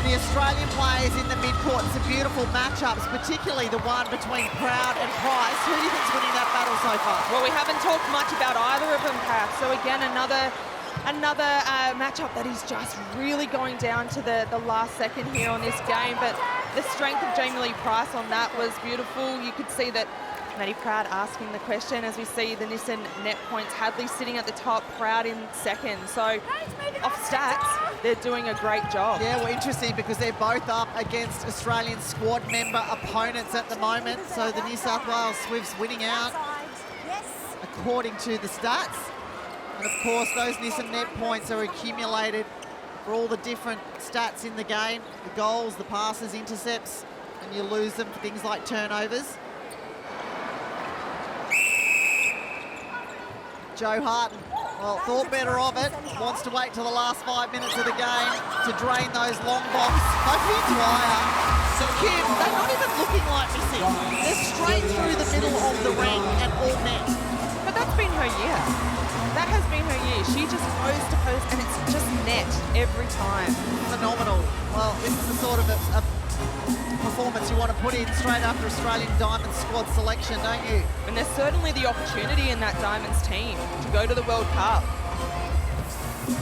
The Australian players in the midcourt, some beautiful matchups, particularly the one between Proud and Price. Who do you think's winning that battle so far? Well, we haven't talked much about either of them, Pat. So again, another matchup that is just really going down to the last second here on this game. But the strength of Jamie Lee Price on that was beautiful. You could see that Maddie Proud asking the question as we see the Nissan net points. Hadley sitting at the top, Proud in second. So off stats, they're doing a great job. Yeah, well, interesting because they're both up against Australian squad member opponents at the moment. So the New South Wales Swifts winning out according to the stats. And of course, those Nissan net points are accumulated for all the different stats in the game. The goals, the passes, intercepts, and you lose them for things like turnovers. Joe Harton, well, thought better of it. Wants to wait till the last 5 minutes of the game to drain those long bombs. Sophie Dwyer. So Kim, they're not even looking like missing. They're straight through the middle of the ring and all net. But that's been her year. That has been her year. She just goes to post and it's just net every time. Phenomenal. Well, this is the sort of a performance you want to put in straight after Australian Diamond squad selection, don't you? And there's certainly the opportunity in that Diamonds team to go to the World Cup.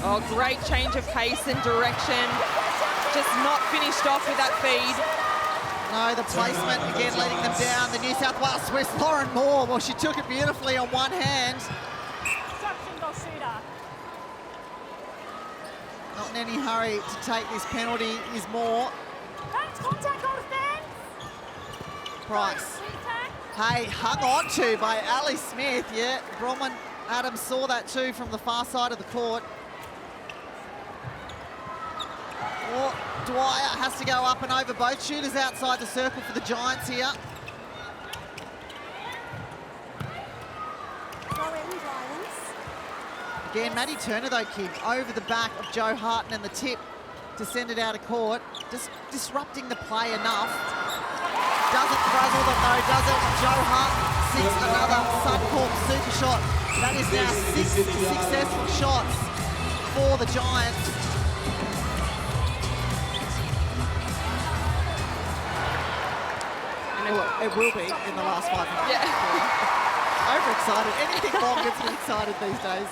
Oh, great change of pace and direction. Just not finished off with that feed. No, the placement, again, letting them down. The New South Wales Swiss, Lauren Moore, well, she took it beautifully on one hand. Not in any hurry to take this penalty is Moore. Price. Hey, hung on to by Ali Smith. Yeah, Bronwyn Adams saw that too from the far side of the court. Oh, Dwyer has to go up and over both shooters outside the circle for the Giants here. Again, Maddie Turner though, Kim, over the back of Joe Harton and the tip to send it out of court. Just disrupting the play enough. Doesn't frazzle them though, does it? Joe Harton sinks another Suncorp super shot. That is now 6 successful shots for the Giants. It will be in the last 5 minutes. Yeah. Overexcited. Anything long gets me excited these days.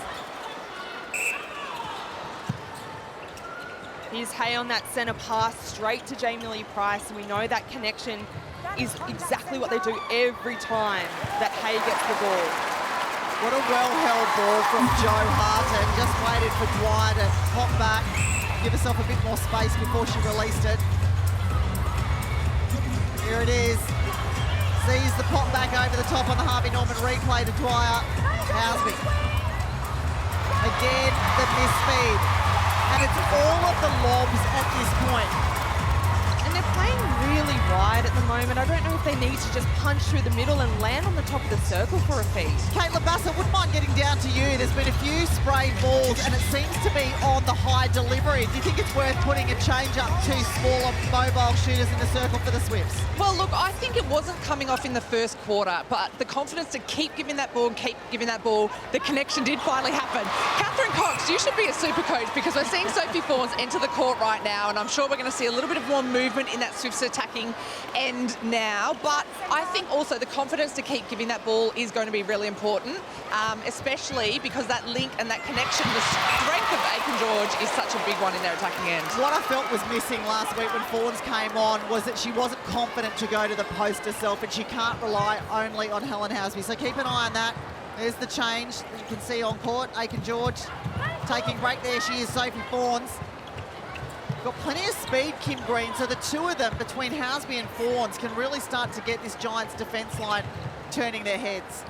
Here's Hay on that centre pass straight to Jamie Lee Price, and we know that connection is exactly what they do every time that Hay gets the ball. What a well-held ball from Joe Harton. Just waited for Dwyer to pop back, give herself a bit more space before she released it. Here it is. Sees the pop back over the top on the Harvey Norman replay to Dwyer. Housby. Again, the misfeed. And it's all of the lobs at this point. And they're playing really wide at the moment. I don't know if they need to just punch through the middle and land on the top of the circle for a feed. Caitlin Bassett, wouldn't mind getting down to you. There's been a few sprayed balls and it seems to be on the high delivery. Do you think it's worth putting a change up to smaller mobile shooters in the circle for the Swifts? Well, look, I think it wasn't coming off in the first quarter, but the confidence to keep giving that ball and keep giving that ball, the connection did finally happen. Catherine Cox, you should be a super coach because we're seeing Sophie Fawns enter the court right now, and I'm sure we're going to see a little bit of more movement in that Swifts attacking end now. But I think also the confidence to keep giving that ball is going to be really important, especially because that link and that connection, the strength of Aiken George is such a big one in their attacking end. What I felt was missing last week when Fawns came on was that she wasn't confident to go to the post herself, and she can't rely only on Helen Housby. So keep an eye on that. There's the change that you can see on court. Aiken George taking break there. She is Sophie Fawns. Got plenty of speed, Kim Green. So the two of them between Housby and Fawns can really start to get this Giants defence line turning their heads.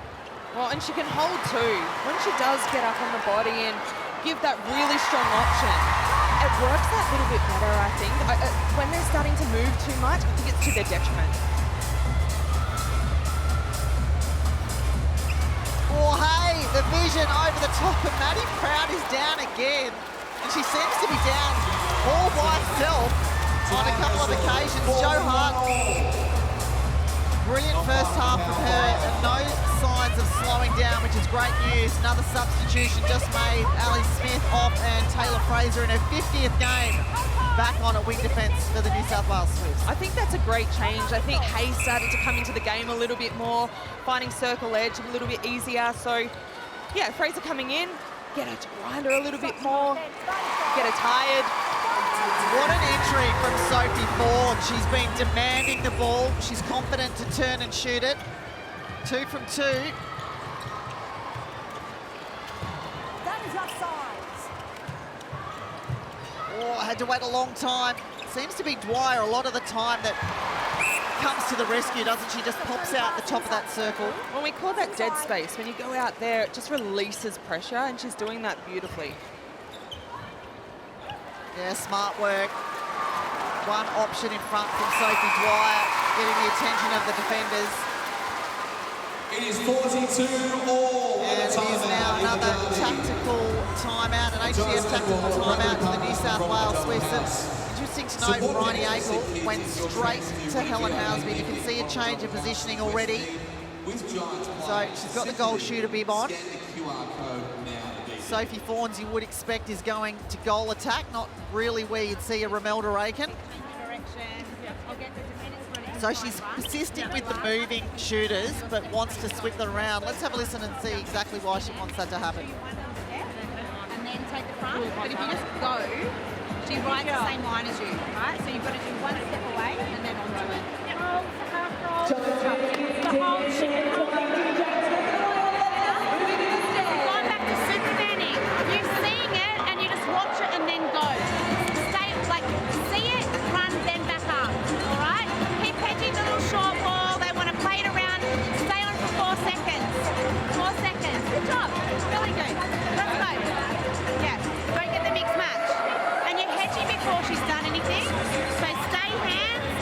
Well, and she can hold too. When she does get up on the body and give that really strong option, it works that little bit better, I think. When they're starting to move too much, I think it's to their detriment. Oh, hey, the vision over the top, and Maddie Proud is down again. And she seems to be down all by herself on a couple of occasions. Joe Hart Brilliant first half from her, and no signs of slowing down, which is great news. Another substitution just made. Ali Smith off, and Taylor Fraser in her 50th game back on at wing defence for the New South Wales Swifts. I think that's a great change. I think Hayes started to come into the game a little bit more, finding circle edge a little bit easier. So, yeah, Fraser coming in, get her to grind her a little bit more, get her tired. What an entry from Sophie Ford. She's been demanding the ball. She's confident to turn and shoot it. 2 from 2. That is offside. Oh, I had to wait a long time. Seems to be Dwyer a lot of the time that comes to the rescue, doesn't she? Just pops out the top of that circle. When we call that dead space, when you go out there, it just releases pressure, and she's doing that beautifully. Yeah, smart work. One option in front from Sophie Dwyer, getting the attention of the defenders. It is 42-all. And it is now another tactical timeout, an HDF tactical timeout to the New South Wales Swifts. And interesting to note, Bryony Akel went straight to Helen Housby. You can see a change in positioning already. So she's got the goal shooter bib on. Sophie Fawns, you would expect, is going to goal attack, not really where you'd see a Romelda Aiken. So she's persisting with the moving shooters, but wants to swip them around. Let's have a listen and see exactly why she wants that to happen. And then take the front, but if you just go, she rides the same line as you, right? So you've got to do one step away and then onto it. Going back to supermanning. You're seeing it and you just watch it and then go. Stay, like, see it, run, then back up. All right? Keep hedging the little short ball. They want to play it around. Stay on for 4 seconds. 4 seconds. Good job. Really good. Let's go. Yeah, don't get the mix match. And you're hedging before she's done anything. So stay hands,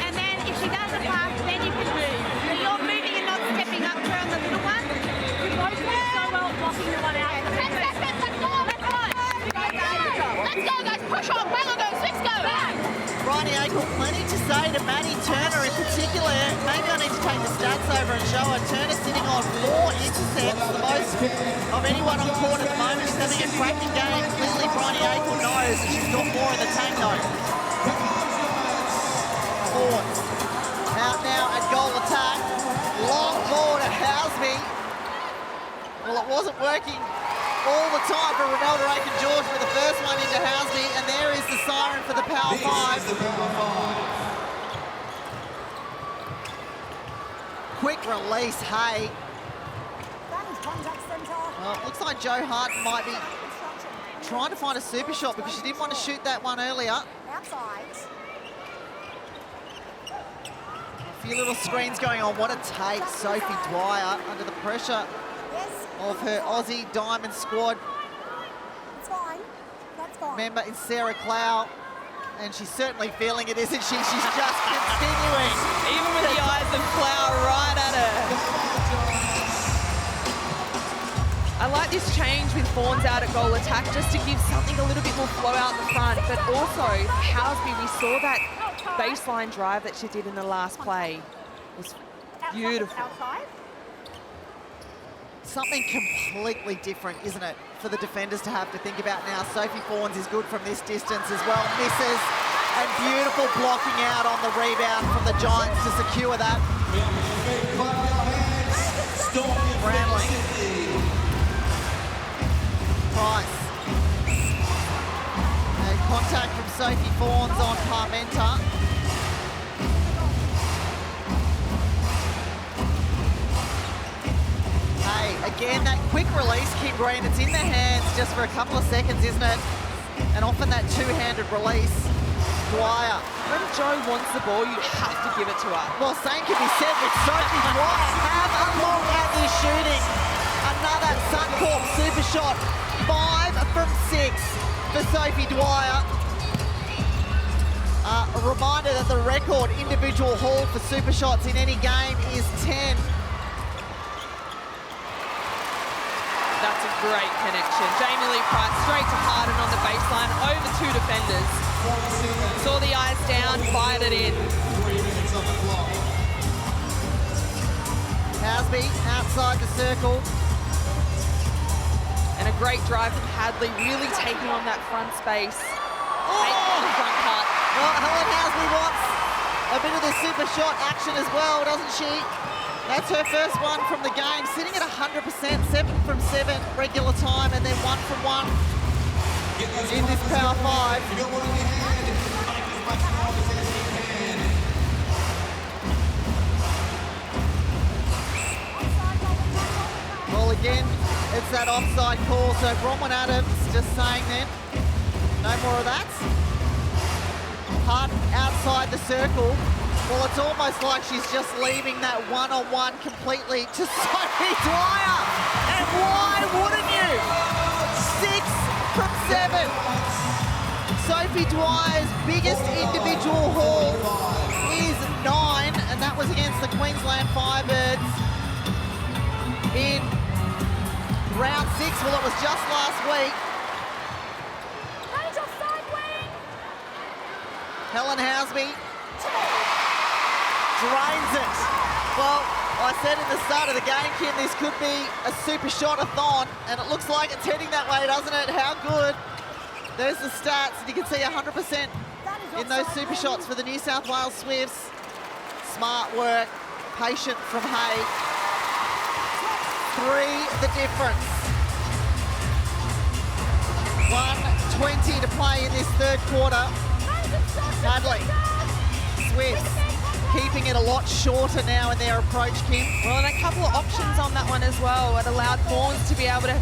and then if she does a pass, then you can move. So you're moving and not stepping up to her on the little one. You both did so well blocking the one out. 10 seconds, let's go. Let's go, guys. Push on. Bang on those. Let's go. Bryony Akel, plenty to say to Maddie Turner in particular. Maybe I need to take the stats over and show her. Turner sitting on 4 intercepts, the most of anyone on court at the moment. She's having a cracking game. Clearly Bryony Akel knows that she's got more in the tank though. Ford out now at goal attack. Long ball to Housby. Well, it wasn't working all the time for Romelda Aiken-George with the first one into Housby, and there is the siren for the Power 5. Quick release, Hay. That is contact centre. Well, it looks like Joe Hart might be trying to find a super shot because she didn't want to shoot that one earlier. Outside. A few little screens going on. What a take, Sophie Dwyer, under the pressure Yes. of her Aussie Diamond squad It's fine. That's fine. member in Sarah Clow. And she's certainly feeling it, isn't she? She's just continuing. Even with the eyes of Flower right at her. I like this change with Fawns out at goal attack just to give something a little bit more flow out the front. But also, Housby, we saw that baseline drive that she did in the last play. It was beautiful. Outside. Something completely different, isn't it, for the defenders to have to think about now. Sophie Fawns is good from this distance as well. Misses, and beautiful blocking out on the rebound from the Giants to secure that. Brownlee. Price. And contact from Sophie Fawns on Parmenter. Hey, again, that quick release, Kim Green, it's in their hands just for a couple of seconds, isn't it? And often that two-handed release. Dwyer. When Joe wants the ball, you have to give it to her. Well, same can be said with Sophie Dwyer. Have a look at this shooting. Another Suncorp super shot. 5 from 6 for Sophie Dwyer. A reminder that the record individual haul for super shots in any game is 10. That's a great connection. Jamie Lee Price straight to Harden on the baseline, over 2 defenders. Saw the eyes down, fired it in. Hasby outside the circle. And a great drive from Hadley, really taking on that front space. Taking on the front cut. Well, Helen Hasby wants a bit of the super shot action as well, doesn't she? That's her first one from the game, sitting at 100%, 7 from 7 regular time, and then 1 from 1 in this Power 5. Well, again, it's that offside call, so Bronwyn Adams just saying then, no more of that. Hart outside the circle. Well, it's almost like she's just leaving that one-on-one completely to Sophie Dwyer. And why wouldn't you? 6 from 7. Sophie Dwyer's biggest individual haul is 9, and that was against the Queensland Firebirds in round 6. Well, it was just last week. Helen Hasby drains it. Well, I said in the start of the game, Kim, this could be a super shot-a-thon, and it looks like it's heading that way, doesn't it? How good. There's the stats, and you can see 100% in those super shots for the New South Wales Swifts. Smart work, patient from Hay. 3 the difference. 1:20 to play in this third quarter. Hadley, Swifts keeping it a lot shorter now in their approach, Kim. Well, and a couple of options on that one as well. It allowed Fawns to be able to,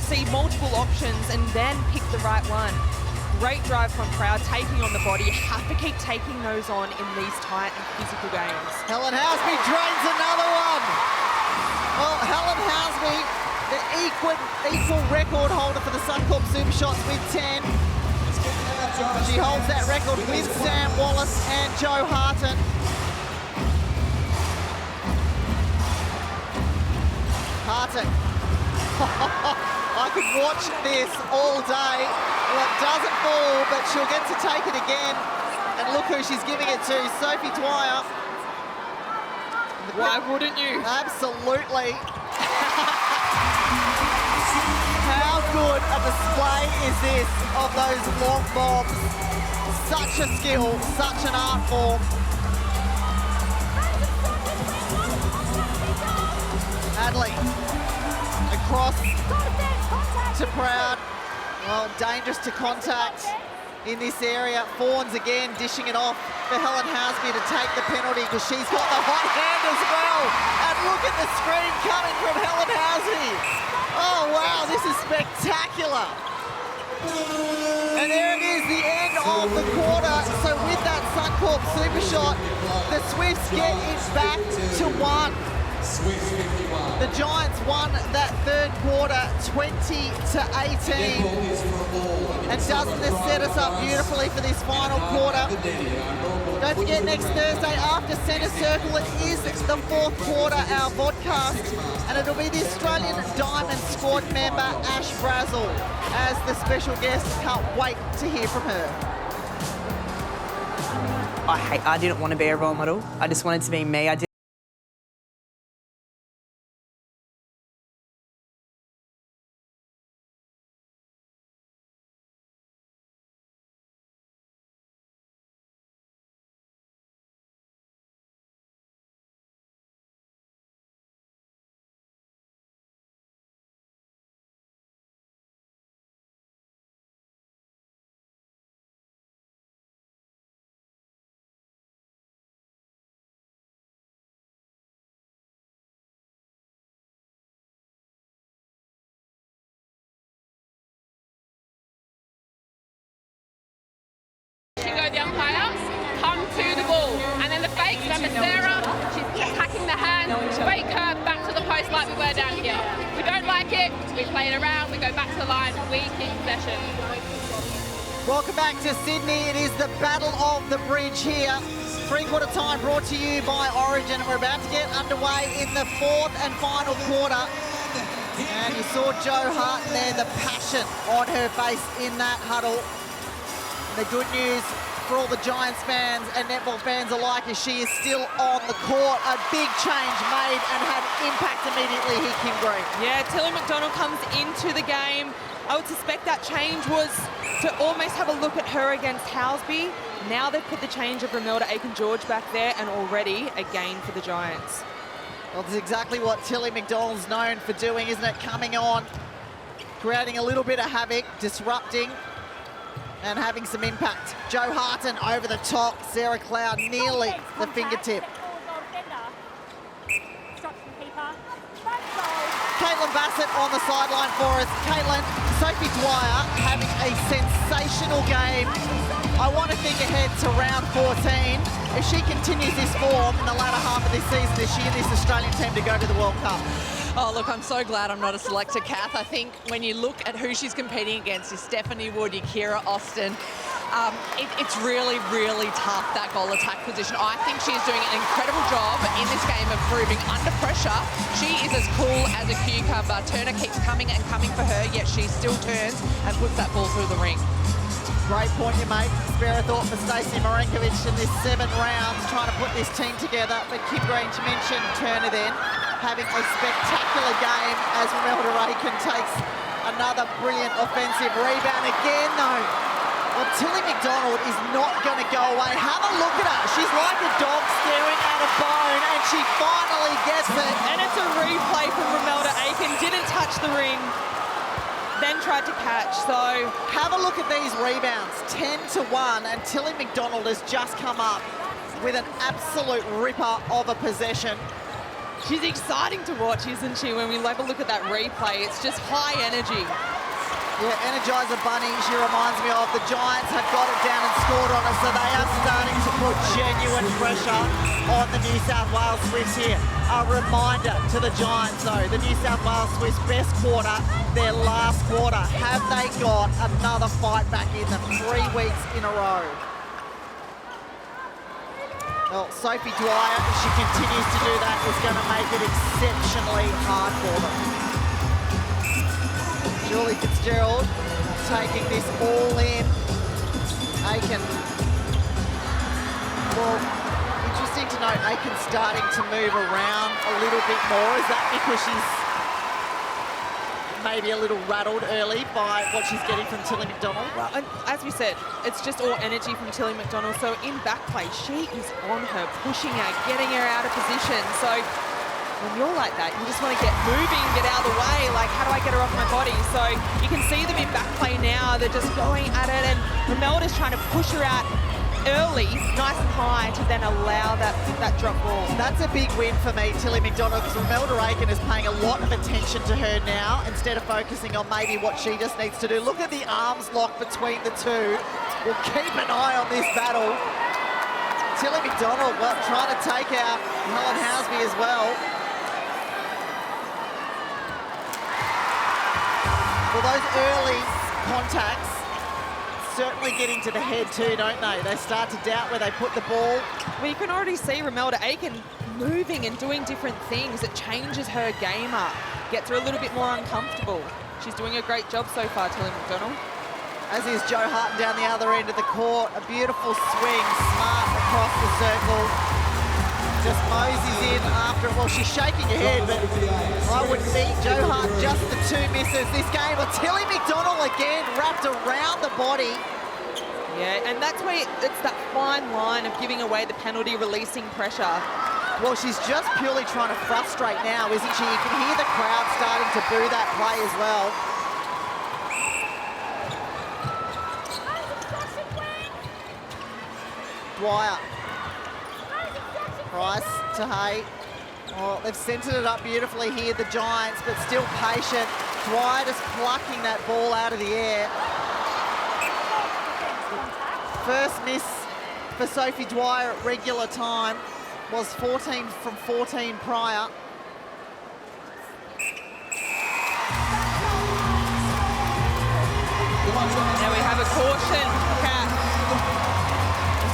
see multiple options and then pick the right one. Great drive from Proud, taking on the body. You have to keep taking those on in these tight and physical games. Helen Hasby drains another one. Well, Helen Hasby, the equal record holder for the Suncorp Super Shots with 10. She holds that record with Sam Wallace and Joe Harton. Harton. I could watch this all day. Well, it doesn't fall, but she'll get to take it again. And look who she's giving it to, Sophie Dwyer. Why wouldn't you? Absolutely. How good a display is this of those long bombs? Such a skill, such an art form. Hadley across to Proud. Well, dangerous to contact in this area. Fawns again dishing it off for Helen Hasby to take the penalty because she's got the hot hand as well. And look at the screen coming from Helen Hasby. Oh, wow, this is spectacular. And there it is, the end of the quarter. So with that Suncorp super shot, the Swifts get it back to 1. The Giants won that third quarter 20-18. And doesn't this set us up beautifully for this final quarter? Don't forget, next Thursday after Centre Circle, it is the fourth quarter, our vodcast, and it'll be the Australian Diamond Squad member, Ash Brazel, as the special guest. Can't wait to hear from her. I didn't want to be a role model. I just wanted to be me. The umpire, come to the ball. And then the fakes, remember Sarah, she's attacking the hand, fake her back to the post like we were down here. We don't like it, we play it around, we go back to the line, we keep possession. Welcome back to Sydney. It is the Battle of the Bridge here. Three-quarter time brought to you by Origin. We're about to get underway in the fourth and final quarter. And you saw Jo Harton there, the passion on her face in that huddle. The good news for all the Giants fans and netball fans alike as she is still on the court. A big change made and had impact immediately here, Kim Green. Yeah, Tilly McDonald comes into the game. I would suspect that change was to almost have a look at her against Housby. Now they've put the change of Romelda Aiken-George back there, and already a gain for the Giants. Well, this is exactly what Tilly McDonald's known for doing, isn't it? Coming on, creating a little bit of havoc, disrupting, and having some impact. Jo Harton over the top, Sarah Cloud nearly the fingertip. Caitlin Bassett on the sideline for us. Caitlin, Sophie Dwyer having a sensational game. I want to think ahead to round 14. If she continues this form in the latter half of this season, is she in this Australian team to go to the World Cup? Oh, look, I'm so glad I'm not a selector, Kath. I think when you look at who she's competing against, is Stephanie Wood, Yakira Austin. It's really, really tough, that goal attack position. I think she's doing an incredible job in this game of proving under pressure. She is as cool as a cucumber. Turner keeps coming and coming for her, yet she still turns and puts that ball through the ring. Great point you make. Spare a thought for Stacey Marinkovic in this 7 rounds, trying to put this team together. But Kim Green, you mentioned Turner then, having a spectacular game as Romelda Aiken takes another brilliant offensive rebound again, though. Well, Tilly McDonald is not going to go away. Have a look at her. She's like a dog staring at a bone, and she finally gets it. And it's a replay from Romelda Aiken. Didn't touch the ring, then tried to catch. So have a look at these rebounds. 10-1, and Tilly McDonald has just come up with an absolute ripper of a possession. She's exciting to watch, isn't she? When we have a look at that replay, it's just high energy. Yeah, Energizer Bunny, she reminds me of. The Giants have got it down and scored on us, so they are starting to put genuine pressure on the New South Wales Swifts here. A reminder to the Giants, though, the New South Wales Swifts' best quarter, their last quarter. Have they got another fight back in them 3 weeks in a row? Well, Sophie Dwyer, if she continues to do that, is going to make it exceptionally hard for them. Julie Fitzgerald taking this all in. Aiken. Well, interesting to note Aiken's starting to move around a little bit more. Is that because she's maybe a little rattled early by what she's getting from Tilly McDonald? Well, and as we said, it's just all energy from Tilly McDonald. So in back play, she is on her, pushing her, getting her out of position. So when you're like that, you just want to get moving, get out of the way. Like, how do I get her off my body? So you can see them in back play now. They're just going at it, and Romelda's trying to push her out early, nice and high, to then allow that drop ball. That's a big win for me, Tilly McDonald, because Romelda Aiken is paying a lot of attention to her now instead of focusing on maybe what she just needs to do. Look at the arms lock between the two. We'll keep an eye on this battle. Tilly McDonald, well, trying to take out Helen Housby as well. Well, those early contacts certainly get into the head too, don't they? They start to doubt where they put the ball. Well, you can already see Romelda Aiken moving and doing different things. It changes her game up, gets her a little bit more uncomfortable. She's doing a great job so far, Tilly McDonald. As is Jo Harton down the other end of the court. A beautiful swing, smart across the circle. Just moseys in after it. Well, she's shaking her head, but I wouldn't beat Jo Hart, just the 2 misses this game. Well, Tilly McDonald again wrapped around the body. Yeah, and that's where it's that fine line of giving away the penalty, releasing pressure. Well, she's just purely trying to frustrate now, isn't she? You can hear the crowd starting to boo that play as well. Dwyer. Price to Hay. Oh, they've centred it up beautifully here, the Giants, but still patient. Dwyer just plucking that ball out of the air. First miss for Sophie Dwyer at regular time was 14 from 14 prior. Now we have a caution, Kat.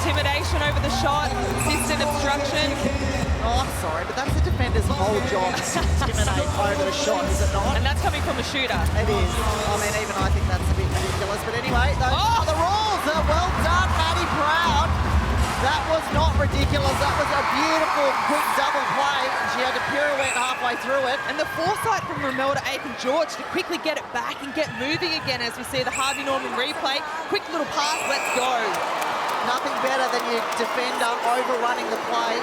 Intimidation over the shot, assisted obstruction. Oh, I'm sorry, but that's the defender's whole job, to intimidate over the shot, is it not? And that's coming from a shooter. It is. I mean, even I think that's a bit ridiculous. But anyway, those are the rules. Well done, Maddie Proud. ridiculous. That was a beautiful, quick double play. And she had to pirouette halfway through it. And the foresight from Romelda Aiken-George to quickly get it back and get moving again as we see the Harvey Norman replay. Quick little pass, let's go. Nothing better than your defender overrunning the play.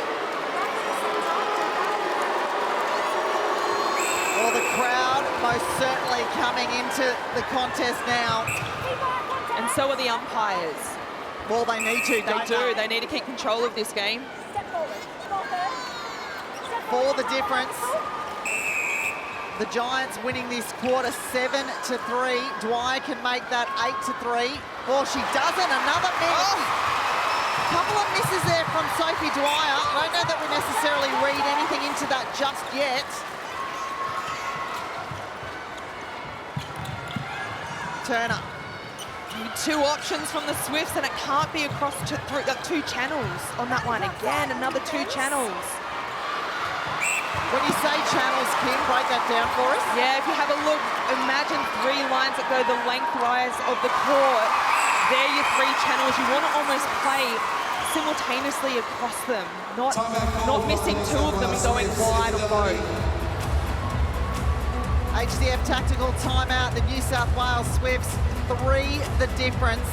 Well, the crowd most certainly coming into the contest now. And so are the umpires. Well, they need to, They do. They need to keep control of this game. For the difference. The Giants winning this quarter 7-3. Dwyer can make that 8-3. Well, she doesn't. Another miss. A couple of misses there from Sophie Dwyer. I don't know that we necessarily read anything into that just yet. Turner. Two options from the Swifts, and it can't be across two channels on that one. Again, another two channels. When you say channels, Kim, break that down for us. Yeah, if you have a look, imagine 3 lines that go the lengthwise of the court. They're your 3 channels. You want to almost play simultaneously across them, not missing 2 of them and going wide on both. HCF tactical timeout. The New South Wales Swifts 3 the difference.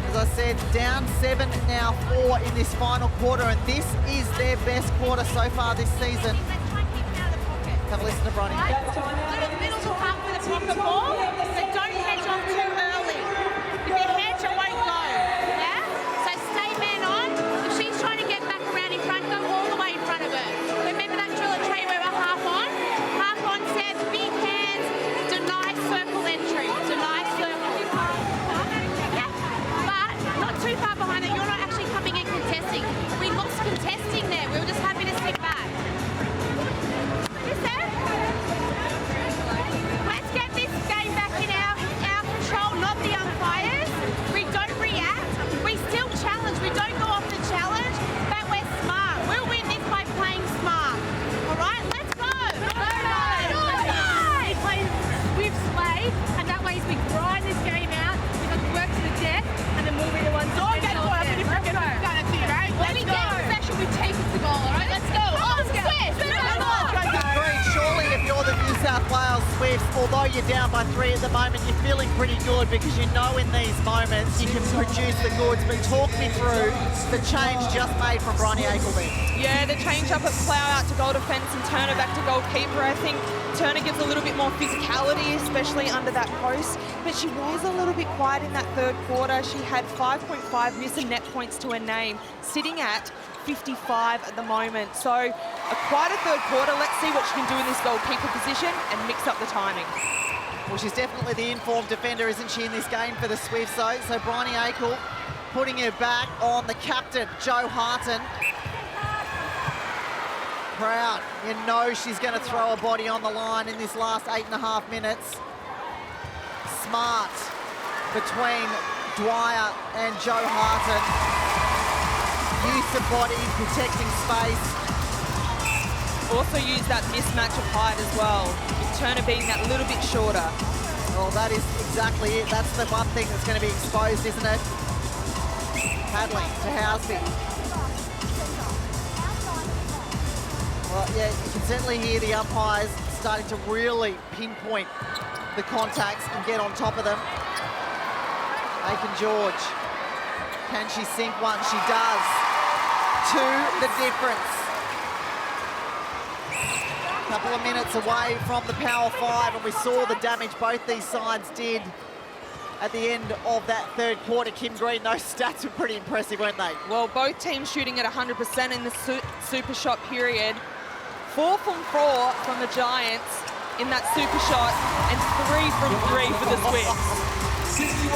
As I said, down 7, now 4 in this final quarter, and this is their best quarter so far this season. Have a listen to Bronny. Middle to half with a pocket ball, so don't hedge on too early. If you hedge, it won't go. Yeah? So stay man on. If she's trying to get back around in front, go all the way in front of her. Remember that drill at Trey where we're half on? Half on set, big hands, deny circle entry. Deny circle. Not too far behind that. You're not actually coming in contesting. We lost contesting there. We were just happy to sit back. Let's get this game back in our control, not the umpires. We don't react. We still challenge. We don't go off the challenge, but we're smart. We'll win this by playing smart. All right, let's go. We play with play, and that way we grind this game out. We got to work to the death, and then we'll be the ones. Don't get caught up in the freaking right? When we get possession, we take it to goal. All right, let's go. Surely if you're the New South Wales Swifts, although you're down by 3 at the moment, you're feeling pretty good because you know in these moments you can produce the goods. But talk me through the change just made from Bronny Aiken. Yeah, the change up at plough out to goal defence and Turner back to goalkeeper. I think Turner gives a little bit more physicality, especially under that post. But she was a little bit quiet in that third quarter. She had 5.5 missing net points to her name, sitting at 55 at the moment. So a quieter third quarter. Let's see what she can do in this goalkeeper position and mix up the timing. Well, she's definitely the informed defender, isn't she, in this game for the Swifts, though? So Bronny Aiken putting her back on the captain, Jo Harton. Proud. You know she's going to throw a body on the line in this last 8.5 minutes. Smart between Dwyer and Jo Harton. Use of body, protecting space. Also use that mismatch of height as well, with Turner being that little bit shorter. Well, that is exactly it. That's the one thing that's going to be exposed, isn't it? Hadley to Housby. Well, yeah, you can certainly hear the umpires starting to really pinpoint the contacts and get on top of them. Aiken-George. Can she sink one? She does. 2 the difference. Couple of minutes away from the Power 5, and we saw the damage both these sides did at the end of that third quarter. Kim Green, those stats were pretty impressive, weren't they? Well, both teams shooting at 100% in the super shot period. 4 from 4 from the Giants in that super shot, and 3 from 3 for the Swifts.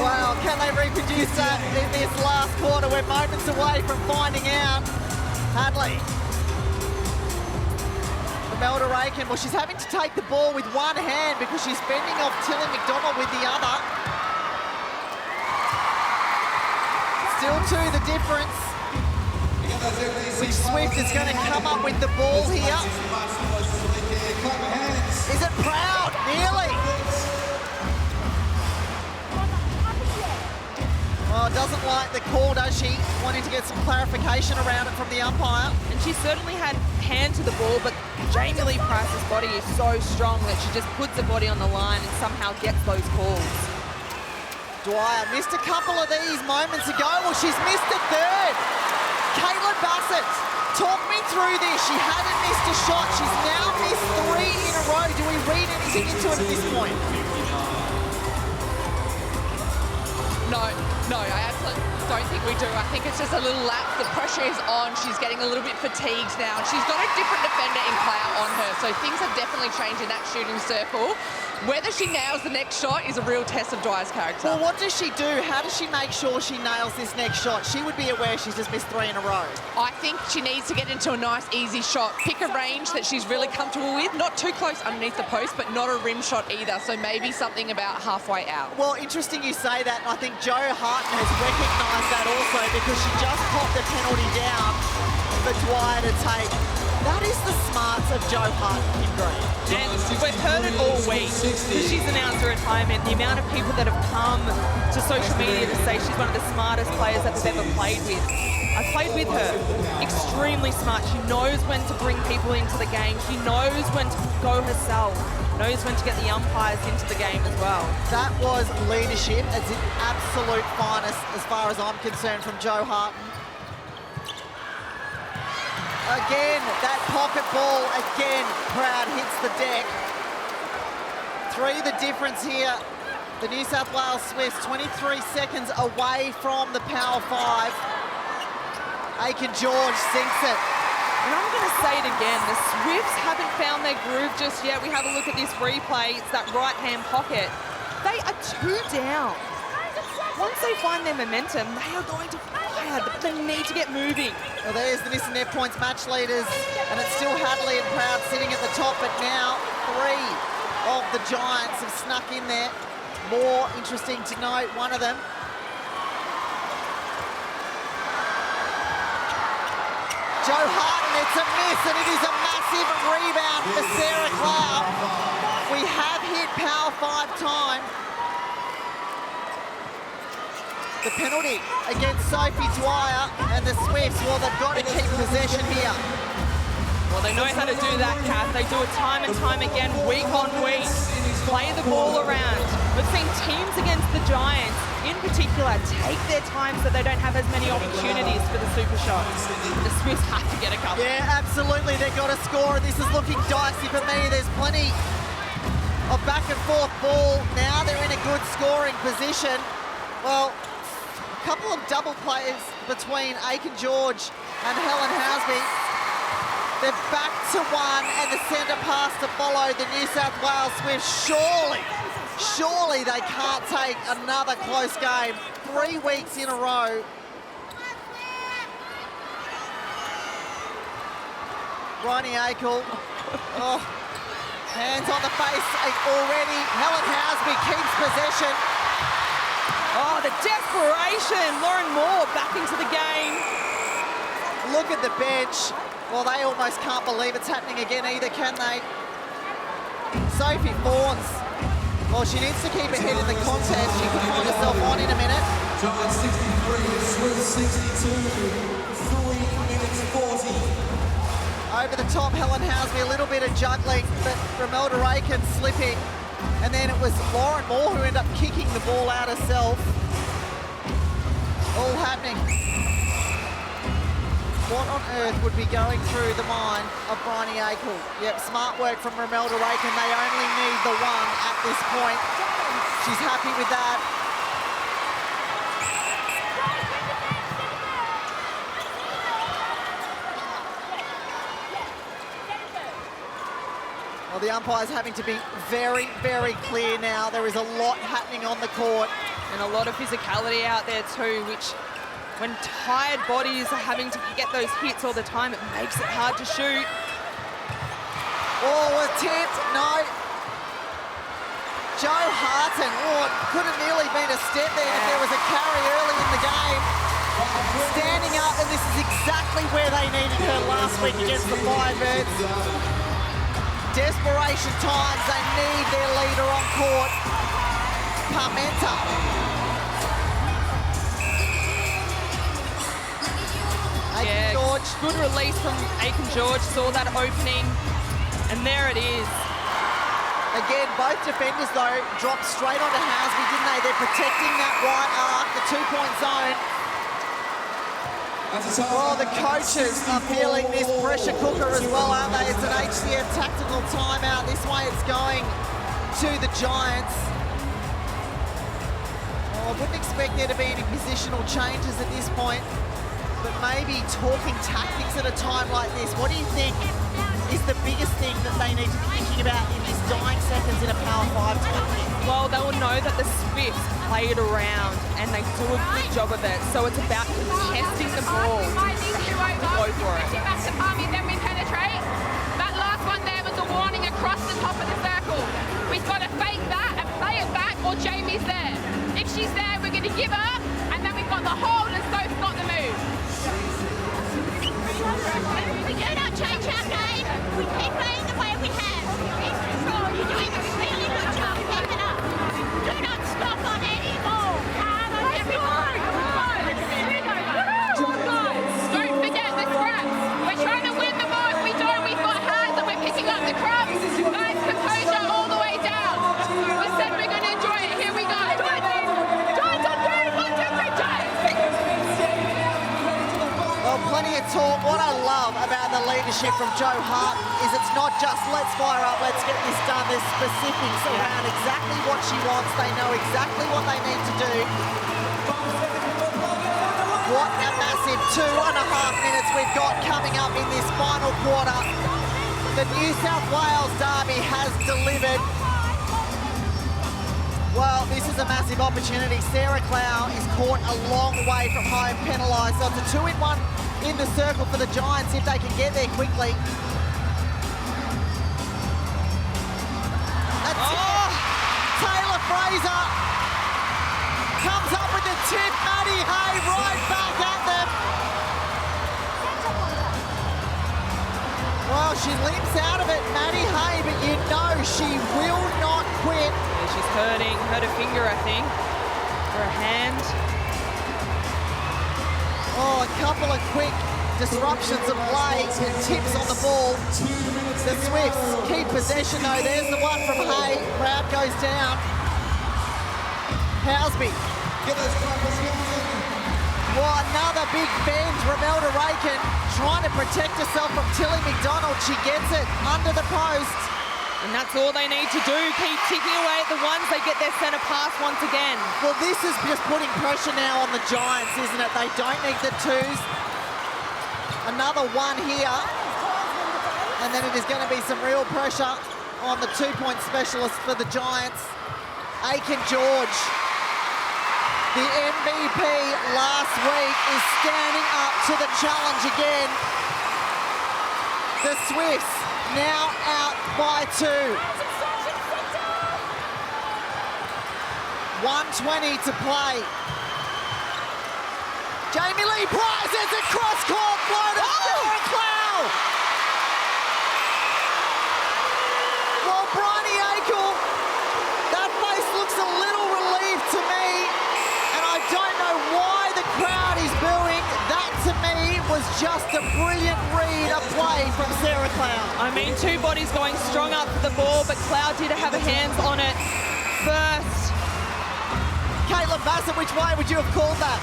Well, can they reproduce that in this last quarter? We're moments away from finding out. Hadley. Romelda Aiken, well, she's having to take the ball with one hand because she's bending off Tilly McDonald with the other. Still 2 the difference. Which Swift is going to come up with the ball here? Is it Proud? Nearly. Oh, No, doesn't like the call, does she? Wanting to get some clarification around it from the umpire. And she certainly had hand to the ball, but Jamie Lee Price's body is so strong that she just puts her body on the line and somehow gets those calls. Dwyer missed a couple of these moments ago. Well, she's missed a third. Caitlin Bassett, talk me through this. She hadn't missed a shot. She's now missed 3 in a row. Do we read anything into it at this point? No, I absolutely don't think we do. I think it's just a little lapse. The pressure is on. She's getting a little bit fatigued now. And she's got a different defender in Clout on her. So things have definitely changed in that shooting circle. Whether she nails the next shot is a real test of Dwyer's character. Well, what does she do? How does she make sure she nails this next shot? She would be aware she's just missed 3 in a row. I think she needs to get into a nice, easy shot. Pick a range that she's really comfortable with. Not too close underneath the post, but not a rim shot either. So maybe something about halfway out. Well, interesting you say that. And I think Jo Harton has recognised that also because she just popped the penalty down for Dwyer to take. That is the smarts of Jo Harton in green. And we've heard it all week because she's announced her retirement. The amount of people that have come to social media to say she's one of the smartest players that they've ever played with. I played with her. Extremely smart. She knows when to bring people into the game. She knows when to go herself. Knows when to get the umpires into the game as well. That was leadership at its absolute finest as far as I'm concerned from Jo Harton. Again, that pocket ball, again, Proud hits the deck. 3 the difference here. The New South Wales Swifts 23 seconds away from the Power 5. Aiken-George sinks it. And I'm going to say it again, the Swifts haven't found their groove just yet. We have a look at this replay, it's that right-hand pocket. They are 2 down. Once they find their momentum, they are going to fire, but they need to get moving. Well, there's the missing their points match leaders, and it's still Hadley and Proud sitting at the top, but now 3 of the Giants have snuck in there. More interesting to note, one of them. Jo Harton, it's a miss, and it is a massive rebound for Sarah Clout. We have hit Power 5 time. The penalty against Sophie Dwyer and the Swifts. Well, they've got to keep possession here. Well, they know how to do that, Kath. They do it time and time again, week on week. Play the ball around. We've seen teams against the Giants, in particular, take their time so they don't have as many opportunities for the super shots. The Swifts have to get a couple. Yeah, absolutely. They've got to score. This is looking dicey for me. There's plenty of back and forth ball. Now they're in a good scoring position. Well, couple of double plays between Aiken-George and Helen Housby. They're back to 1 and the centre pass to follow the New South Wales Swifts. Surely they can't take another close game. 3 weeks in a row. Bryony Akel. Oh, hands on the face already. Helen Housby keeps possession. Oh, the desperation. Lauren Moore back into the game. Look at the bench. Well, they almost can't believe it's happening again either, can they? Sophie Fawns. Well, she needs to keep ahead in the contest. She could find herself on in a minute. Giants 63, Swifts 62, 3 minutes 40. Over the top, Helen Housby, a little bit of juggling, but Romelda Aiken slipping. And then it was Lauren Moore who ended up kicking the ball out herself. All happening. What on earth would be going through the mind of Bryony Akel? Yep, smart work from Romelda Aiken. They only need the 1 at this point. She's happy with that. Well, the umpire's having to be very, very clear now. There is a lot happening on the court. And a lot of physicality out there too, which when tired bodies are having to get those hits all the time, it makes it hard to shoot. Oh, a tip, no. Jo Harton, oh, it could have nearly been a step there if there was a carry early in the game. Standing up, and this is exactly where they needed her last week against the Firebirds. Desperation times, they need their leader on court. Parmenta. George. Good release from Aiken George. Saw that opening, and there it is. Again, both defenders, though, dropped straight onto Housby, didn't they? They're protecting that right arc, the two-point zone. Well, the coaches are feeling this pressure cooker as well, aren't they? It's an HCF tactical timeout. This way it's going to the Giants. Well, I wouldn't expect there to be any positional changes at this point, but maybe talking tactics at a time like this. What do you think is the biggest thing that they need to be thinking about in this dying seconds in a Power 5 tournament? Well, they will know that the Swifts played around and they do a good job of it. So it's about contesting the ball to go for it. Back to Palmy, then we penetrate. That last one there was a warning across the top of the circle. We've got to fake that and play it back, or Jamie's there. If she's there, we're going to give up, and then we've got the hold and Soph's got the move. We do not change our game. We keep playing the way we have. In control, you're doing a really good job. Keep it up. Do not stop on any ball. Hard on every ball. Don't forget the scraps. We're trying to win the ball. If we don't, we've got hands and we're picking up the crumbs. Guys, composure all the way down. We said we're going to enjoy it. Here we go. Well, plenty of talk. What I love about the leadership from Joe Hart is it's not just let's fire up, let's get this done. There's specifics around exactly what she wants. They know exactly what they need to do. What a massive 2.5 minutes we've got coming up in this final quarter. The New South Wales derby has delivered. Well, this is a massive opportunity. Sarah Clow is caught a long way from home, penalised. So it's a 2-in-1 in the circle for the Giants if they can get there quickly. Taylor Fraser comes up with the tip. Maddie Hay right back at them. Well, she limps out of it, Maddie Hay, but you know she will not quit. Yeah, she's hurt her finger, I think, or a hand. Oh, a couple of quick disruptions of play and tips on the ball. The Swifts keep possession though. There's the one from Hay. Crowd goes down. Housby. Well, another big bend. Romelda Rakin trying to protect herself from Tilly McDonald. She gets it under the post. And that's all they need to do. Keep ticking away at the ones. They get their centre pass once again. Well, this is just putting pressure now on the Giants, isn't it? They don't need the twos. Another one here. And then it is going to be some real pressure on the two-point specialist for the Giants. Aiken George, the MVP last week, is standing up to the challenge again. The Swifts now out by 2. 1:20 to play. Jamie Lee Price, it's a cross-court float of Sarah Clow. Well, Bryony Akel, that face looks a little relieved to me, and I don't know why the crowd is booing. That, to me, was just a brilliant read of play from Sarah Clow. I mean, two bodies going strong up for the ball, but Cloud did have her hands on it first. Caitlin Bassett, which way would you have called that?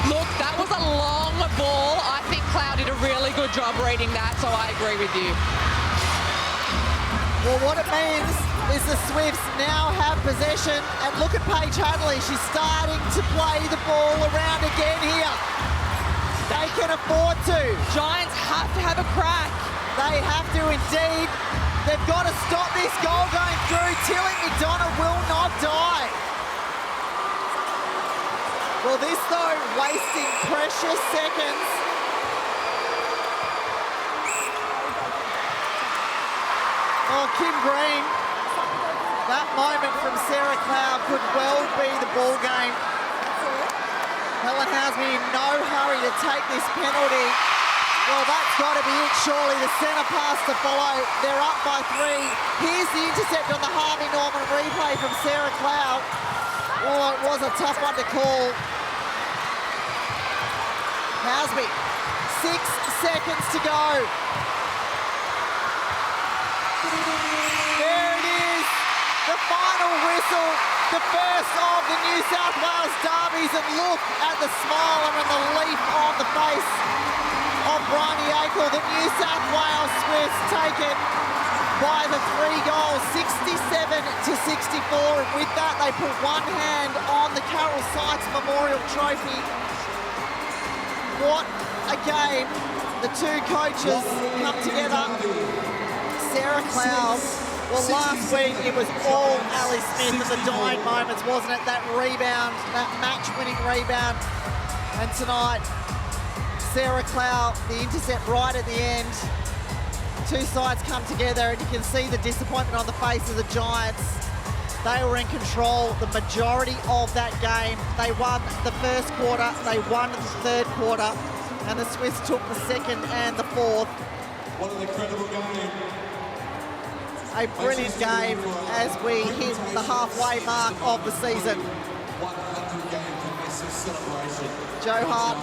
Look, that was a long ball. I think Cloud did a really good job reading that, so I agree with you. Well, what it means is the Swifts now have possession, and look at Paige Hadley. She's starting to play the ball around again here. They can afford to. Giants have to have a crack. They have to indeed. They've got to stop this goal going through. Tilly McDonald will not die. Well, this, though, wasting precious seconds. Oh, Kim Green. That moment from Sarah Cloud could well be the ball game. Helen Housby in no hurry to take this penalty. Well, that's got to be it, surely. The centre pass to follow. They're up by 3. Here's the intercept on the Harvey Norman replay from Sarah Cloud. Oh, it was a tough one to call. Housby 6 seconds to go. There it is, the final whistle, the first of the New South Wales derbies, and look at the smile and the leap on the face of Bryony Akel. The New South Wales Swifts take it by the 3 goals, 67-64, and with that they put one hand on the Carol Sykes Memorial Trophy. What a game. The two coaches come together. Sarah Cloud, well, last week it was all Ali Smith in the dying moments, wasn't it? That rebound, that match-winning rebound. And tonight, Sarah Cloud, the intercept right at the end. Two sides come together and you can see the disappointment on the face of the Giants. They were in control the majority of that game. They won the first quarter, they won the third quarter, and the Swifts took the second and the fourth. What an incredible game. A brilliant game as we hit the halfway mark of the season. 100 games of massive celebration. Jo Harden,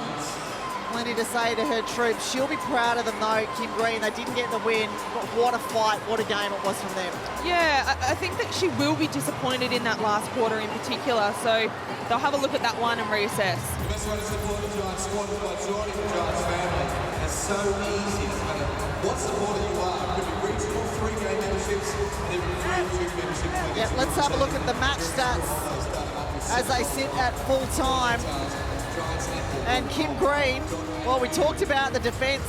plenty to say to her troops. She'll be proud of them though, Kim Green. They didn't get the win, but what a fight, what a game it was from them. Yeah, I think that she will be disappointed in that last quarter in particular, so they'll have a look at that one and reassess. The best way to support the Giants squad is by joining the Giants family. It's so easy. No matter what supporter you are, it could be regional, 3-game memberships, and even 3 gym memberships. Yeah, let's have a look at the match stats as they sit at full time. And Kim Green, well, we talked about the defence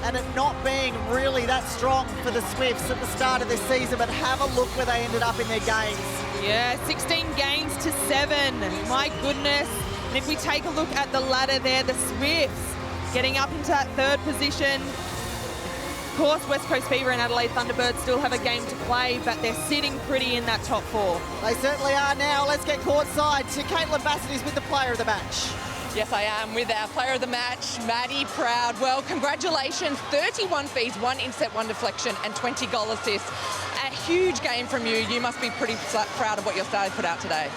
and it not being really that strong for the Swifts at the start of this season, but have a look where they ended up in their games. Yeah, 16 games to 7. My goodness. And if we take a look at the ladder there, the Swifts getting up into that third position. Of course, West Coast Fever and Adelaide Thunderbirds still have a game to play, but they're sitting pretty in that top 4. They certainly are now. Let's get courtside to Caitlin Bassett, who's with the player of the match. Yes, I am with our player of the match, Maddie Proud. Well, congratulations. 31 feeds, 1 intercept, 1 deflection, and 20 goal assists. A huge game from you. You must be pretty proud of what your stars put out today.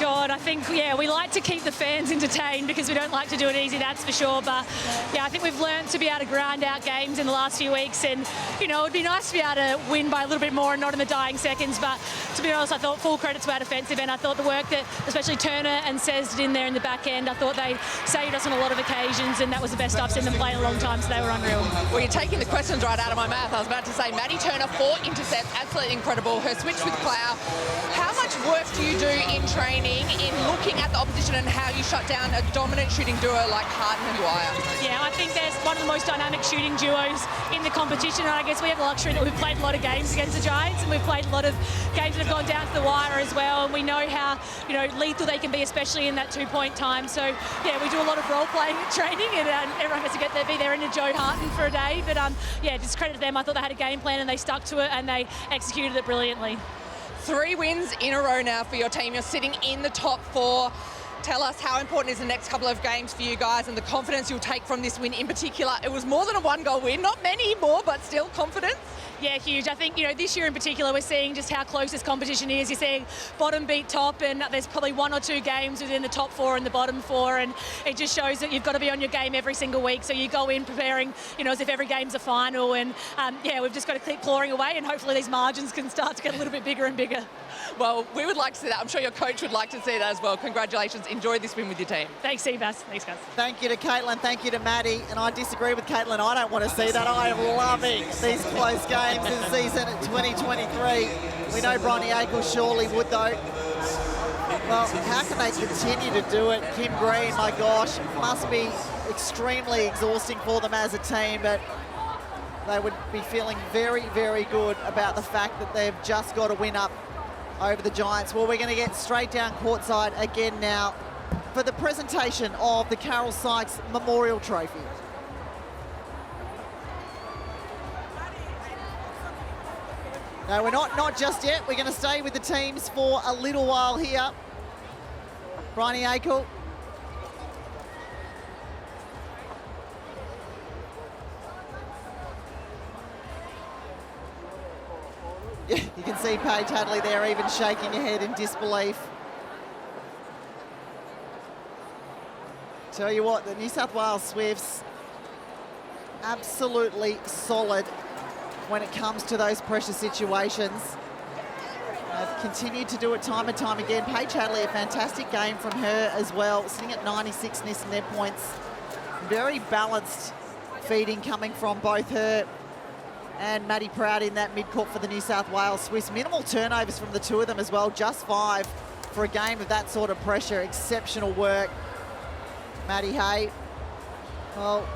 God, I think, yeah, we like to keep the fans entertained because we don't like to do it easy, that's for sure. But, yeah, I think we've learned to be able to grind out games in the last few weeks. And, you know, it'd be nice to be able to win by a little bit more and not in the dying seconds. But, to be honest, I thought full credit to our defensive end. I thought the work that especially Turner and Sez did in there in the back end, I thought they saved us on a lot of occasions, and that was the best I've seen them play in a long time, so they were unreal. Well, you're taking the questions right out of my mouth. I was about to say, Maddie Turner, 4 intercepts, absolutely incredible. Her switch with Clow. How much work do you do in training, in looking at the opposition and how you shut down a dominant shooting duo like Harden and Dwyer? Yeah, I think there's one of the most dynamic shooting duos in the competition, and I guess we have the luxury that we've played a lot of games against the Giants, and we've played a lot of games that have gone down to the wire as well, and we know how, you know, lethal they can be, especially in that 2-point time. So, yeah, we do a lot of role-playing training, and everyone gets to be there into Jo Harton for a day. But, yeah, just credit to them. I thought they had a game plan and they stuck to it and they executed it brilliantly. 3 wins in a row now for your team. You're sitting in the top 4. Tell us how important is the next couple of games for you guys and the confidence you'll take from this win in particular. It was more than a 1-goal win, not many more, but still confidence. Yeah, huge. I think, you know, this year in particular, we're seeing just how close this competition is. You're seeing bottom beat top, and there's probably 1 or 2 games within the top 4 and the bottom 4, and it just shows that you've got to be on your game every single week. So you go in preparing, you know, as if every game's a final, and yeah, we've just got to keep clawing away, and hopefully these margins can start to get a little bit bigger and bigger. Well, we would like to see that. I'm sure your coach would like to see that as well. Congratulations. Enjoy this win with your team. Thanks, Seabass. Thanks, guys. Thank you to Caitlin. Thank you to Maddie. And I disagree with Caitlin. I don't want to see that. I am loving these close games this season at 2023. We know Bryony Akel surely would, though. Well, how can they continue to do it? Kim Green, my gosh, must be extremely exhausting for them as a team, but they would be feeling very, very good about the fact that they've just got to win up over the Giants. Well, we're going to get straight down courtside again now for the presentation of the Carol Sykes Memorial Trophy. No, we're not just yet. We're going to stay with the teams for a little while here. Bryony Akel. You can see Paige Hadley there even shaking her head in disbelief. Tell you what, the New South Wales Swifts absolutely solid when it comes to those pressure situations. They've continued to do it time and time again. Paige Hadley, a fantastic game from her as well, sitting at 96 net points. Very balanced feeding coming from both her and Maddie Proud in that mid-court for the New South Wales Swifts. Minimal turnovers from the two of them as well, just 5 for a game of that sort of pressure. Exceptional work. Maddie Hay, well,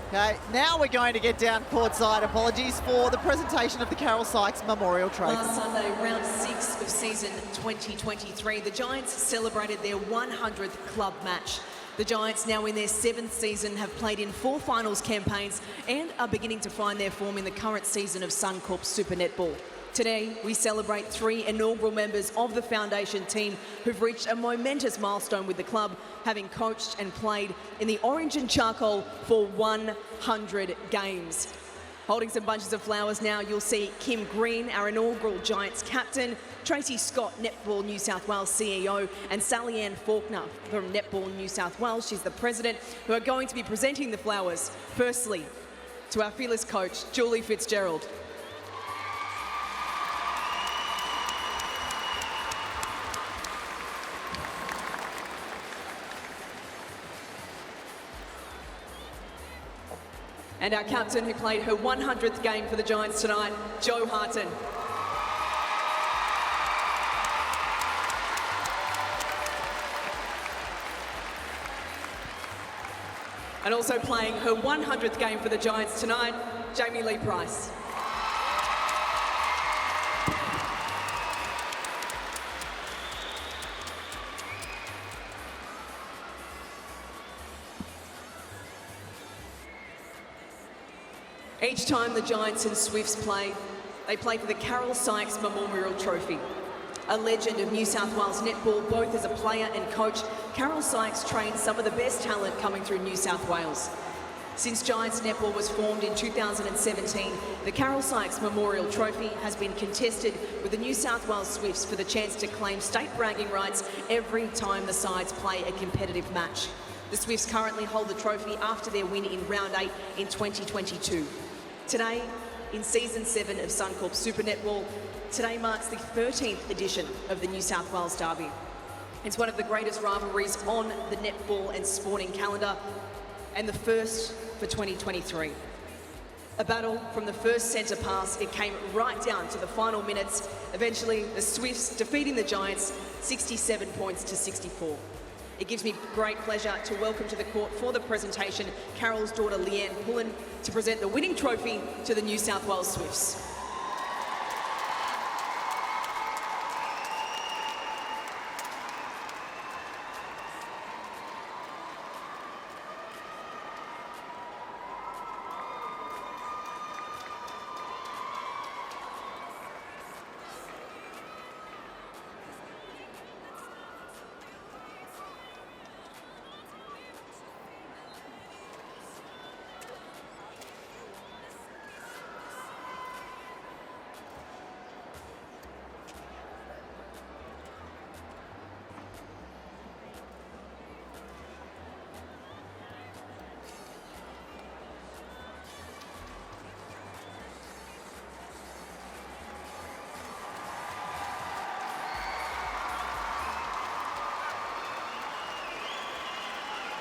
okay, now we're going to get down courtside. Apologies for the presentation of the Carol Sykes Memorial Trophy. Last Sunday, round 6 of season 2023, the Giants celebrated their 100th club match. The Giants, now in their 7th season, have played in 4 finals campaigns and are beginning to find their form in the current season of Suncorp Super Netball. Today, we celebrate 3 inaugural members of the foundation team who've reached a momentous milestone with the club, having coached and played in the orange and charcoal for 100 games. Holding some bunches of flowers now, you'll see Kim Green, our inaugural Giants captain, Tracy Scott, Netball New South Wales CEO, and Sally Ann Faulkner from Netball New South Wales, she's the president, who are going to be presenting the flowers. Firstly, to our fearless coach, Julie Fitzgerald. And our captain, who played her 100th game for the Giants tonight, Jo Harton. And also playing her 100th game for the Giants tonight, Jamie Lee Price. Each time the Giants and Swifts play, they play for the Carol Sykes Memorial Trophy. A legend of New South Wales netball, both as a player and coach, Carol Sykes trained some of the best talent coming through New South Wales. Since Giants Netball was formed in 2017, the Carol Sykes Memorial Trophy has been contested with the New South Wales Swifts for the chance to claim state bragging rights every time the sides play a competitive match. The Swifts currently hold the trophy after their win in round 8 in 2022. Today, in season 7 of Suncorp Super Netball, today marks the 13th edition of the New South Wales Derby. It's one of the greatest rivalries on the netball and sporting calendar, and the first for 2023. A battle from the first centre pass, it came right down to the final minutes. Eventually, the Swifts defeating the Giants 67 points to 64. It gives me great pleasure to welcome to the court for the presentation Carol's daughter Leanne Pullen to present the winning trophy to the New South Wales Swifts.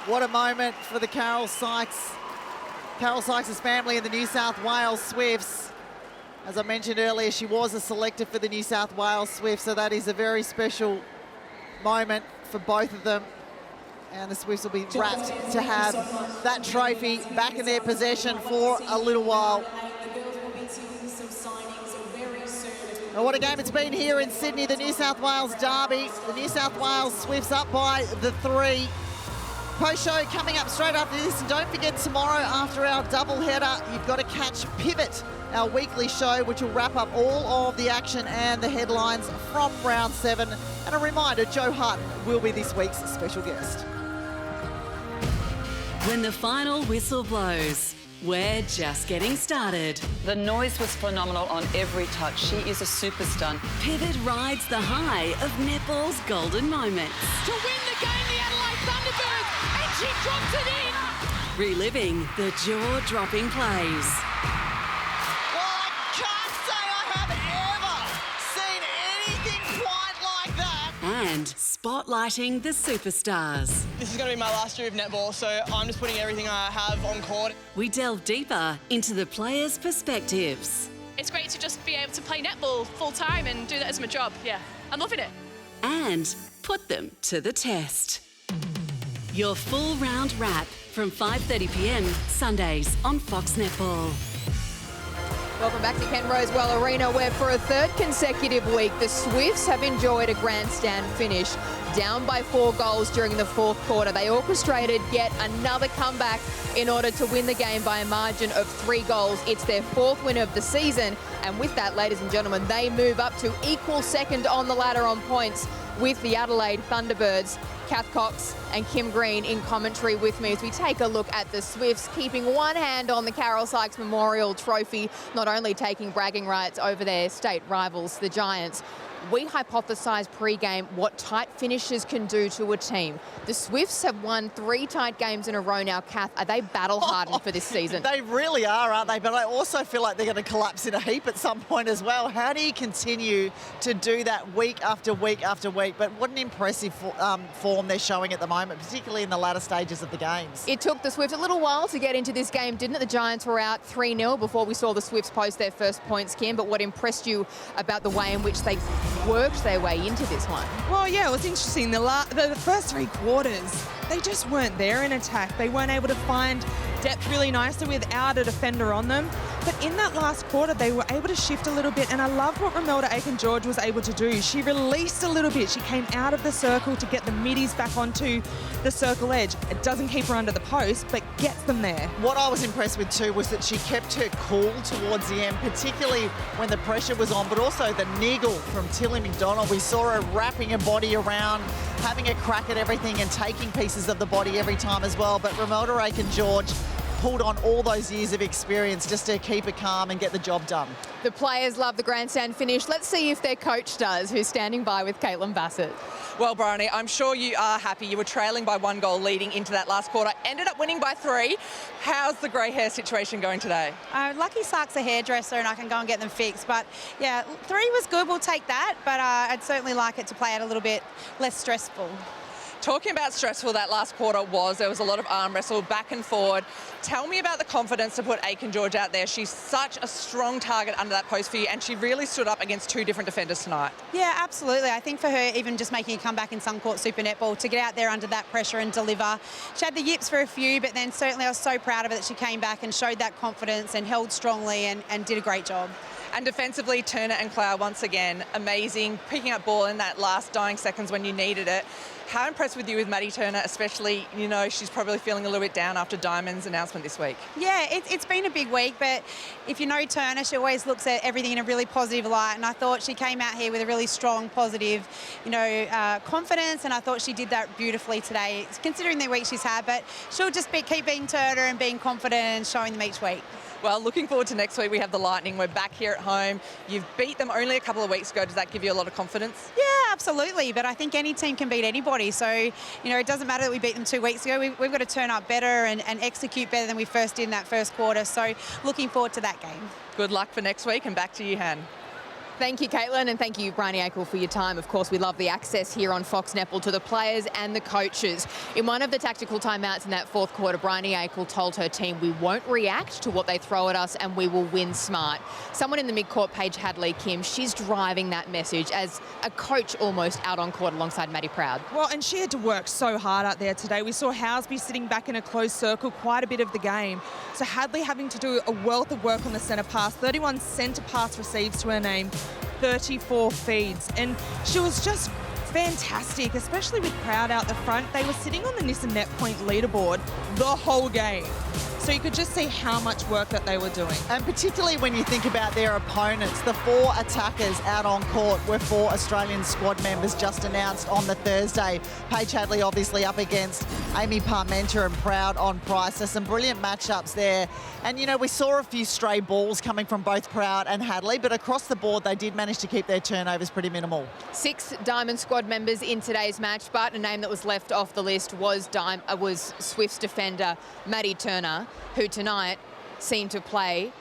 What a moment for the Carol Sykes' family and the New South Wales Swifts. As I mentioned earlier, she was a selector for the New South Wales Swifts, so that is a very special moment for both of them. And the Swifts will be rapt to have that trophy back in their possession for a little while. And what a game it's been here in Sydney, the New South Wales Derby. The New South Wales Swifts up by the 3. Post-show coming up straight after this. And don't forget, tomorrow after our double-header, you've got to catch Pivot, our weekly show, which will wrap up all of the action and the headlines from round 7. And a reminder, Jo Harton will be this week's special guest. When the final whistle blows, we're just getting started. The noise was phenomenal on every touch. She is a superstar. Pivot rides the high of netball's golden moments. To win the game, the Adelaide Thunderbirds, and she drops it in. Reliving the jaw-dropping plays. Well, I can't say I have ever seen anything quite like that. And spotlighting the superstars. This is going to be my last year of netball, so I'm just putting everything I have on court. We delve deeper into the players' perspectives. It's great to just be able to play netball full time and do that as my job. Yeah, I'm loving it. And put them to the test. Your full round wrap from 5:30 p.m. Sundays on Fox Netball. Welcome back to Penrose Well Arena, where for a third consecutive week, the Swifts have enjoyed a grandstand finish. Down by 4 goals during the fourth quarter, they orchestrated yet another comeback in order to win the game by a margin of 3 goals. It's their 4th win of the season, and with that, ladies and gentlemen, they move up to equal second on the ladder on points with the Adelaide Thunderbirds. Kath Cox and Kim Green in commentary with me as we take a look at the Swifts keeping one hand on the Carol Sykes Memorial Trophy, not only taking bragging rights over their state rivals, the Giants. We hypothesised pre-game what tight finishes can do to a team. The Swifts have won 3 tight games in a row now. Kath, are they battle-hardened for this season? They really are, aren't they? But I also feel like they're going to collapse in a heap at some point as well. How do you continue to do that week after week after week? But what an impressive form they're showing at the moment, particularly in the latter stages of the games. It took the Swifts a little while to get into this game, didn't it? The Giants were out 3-0 before we saw the Swifts post their first points, Kim. But what impressed you about the way in which they worked their way into this one? Well, yeah, it was interesting. The first 3 quarters, they just weren't there in attack. They weren't able to find depth really nicely without a defender on them. But in that last quarter, they were able to shift a little bit, and I loved what Romelda Aiken-George was able to do. She released a little bit. She came out of the circle to get the middies back onto the circle edge. It doesn't keep her under the post, but gets them there. What I was impressed with too was that she kept her cool towards the end, particularly when the pressure was on, but also the niggle from Tilly McDonald. We saw her wrapping her body around, having a crack at everything and taking pieces of the body every time as well. But Romelda Aiken-George pulled on all those years of experience just to keep it calm and get the job done. The players love the grandstand finish. Let's see if their coach does, who's standing by with Caitlin Bassett. Well, Bryony, I'm sure you are happy. You were trailing by 1 goal leading into that last quarter. Ended up winning by 3. How's the grey hair situation going today? Lucky Sark's a hairdresser and I can go and get them fixed. But, yeah, 3 was good. We'll take that. But I'd certainly like it to play out a little bit less stressful. Talking about stressful, that last quarter there was a lot of arm wrestle back and forward. Tell me about the confidence to put Aiken-George out there. She's such a strong target under that post for you, and she really stood up against 2 different defenders tonight. Yeah, absolutely. I think for her, even just making a comeback in Suncorp Super Netball, to get out there under that pressure and deliver. She had the yips for a few, but then certainly I was so proud of it that she came back and showed that confidence and held strongly and did a great job. And defensively, Turner and Cloud once again, amazing, picking up ball in that last dying seconds when you needed it. How impressed with you with Maddie Turner, especially, you know, she's probably feeling a little bit down after Diamond's announcement this week. Yeah, it's been a big week, but if you know Turner, she always looks at everything in a really positive light, and I thought she came out here with a really strong, positive, confidence, and I thought she did that beautifully today, considering the week she's had, but she'll just keep being Turner and being confident and showing them each week. Well, looking forward to next week. We have the Lightning. We're back here at home. You've beat them only a couple of weeks ago. Does that give you a lot of confidence? Yeah, absolutely. But I think any team can beat anybody. So, it doesn't matter that we beat them 2 weeks ago. We've got to turn up better and execute better than we first did in that first quarter. So, looking forward to that game. Good luck for next week, and back to you, Han. Thank you, Caitlin, and thank you, Bryony Akel, for your time. Of course, we love the access here on Fox Netball to the players and the coaches. In one of the tactical timeouts in that fourth quarter, Bryony Akel told her team, we won't react to what they throw at us and we will win smart. Someone in the midcourt, Paige Hadley, Kim, she's driving that message as a coach almost out on court alongside Maddie Proud. Well, and she had to work so hard out there today. We saw Housby sitting back in a close circle quite a bit of the game. So Hadley having to do a wealth of work on the centre pass, 31 centre pass receives to her name, 34 feeds, and she was just fantastic, especially with Proud out the front. They were sitting on the Nissan Net Point leaderboard the whole game. So you could just see how much work that they were doing. And particularly when you think about their opponents, the 4 attackers out on court were 4 Australian squad members just announced on the Thursday. Paige Hadley obviously up against Amy Parmenter and Proud on Price. There's some brilliant matchups there. And, you know, we saw a few stray balls coming from both Proud and Hadley, but across the board, they did manage to keep their turnovers pretty minimal. 6 Diamond squad members in today's match, but a name that was left off the list was Swift's defender, Maddie Turner, who tonight seemed to play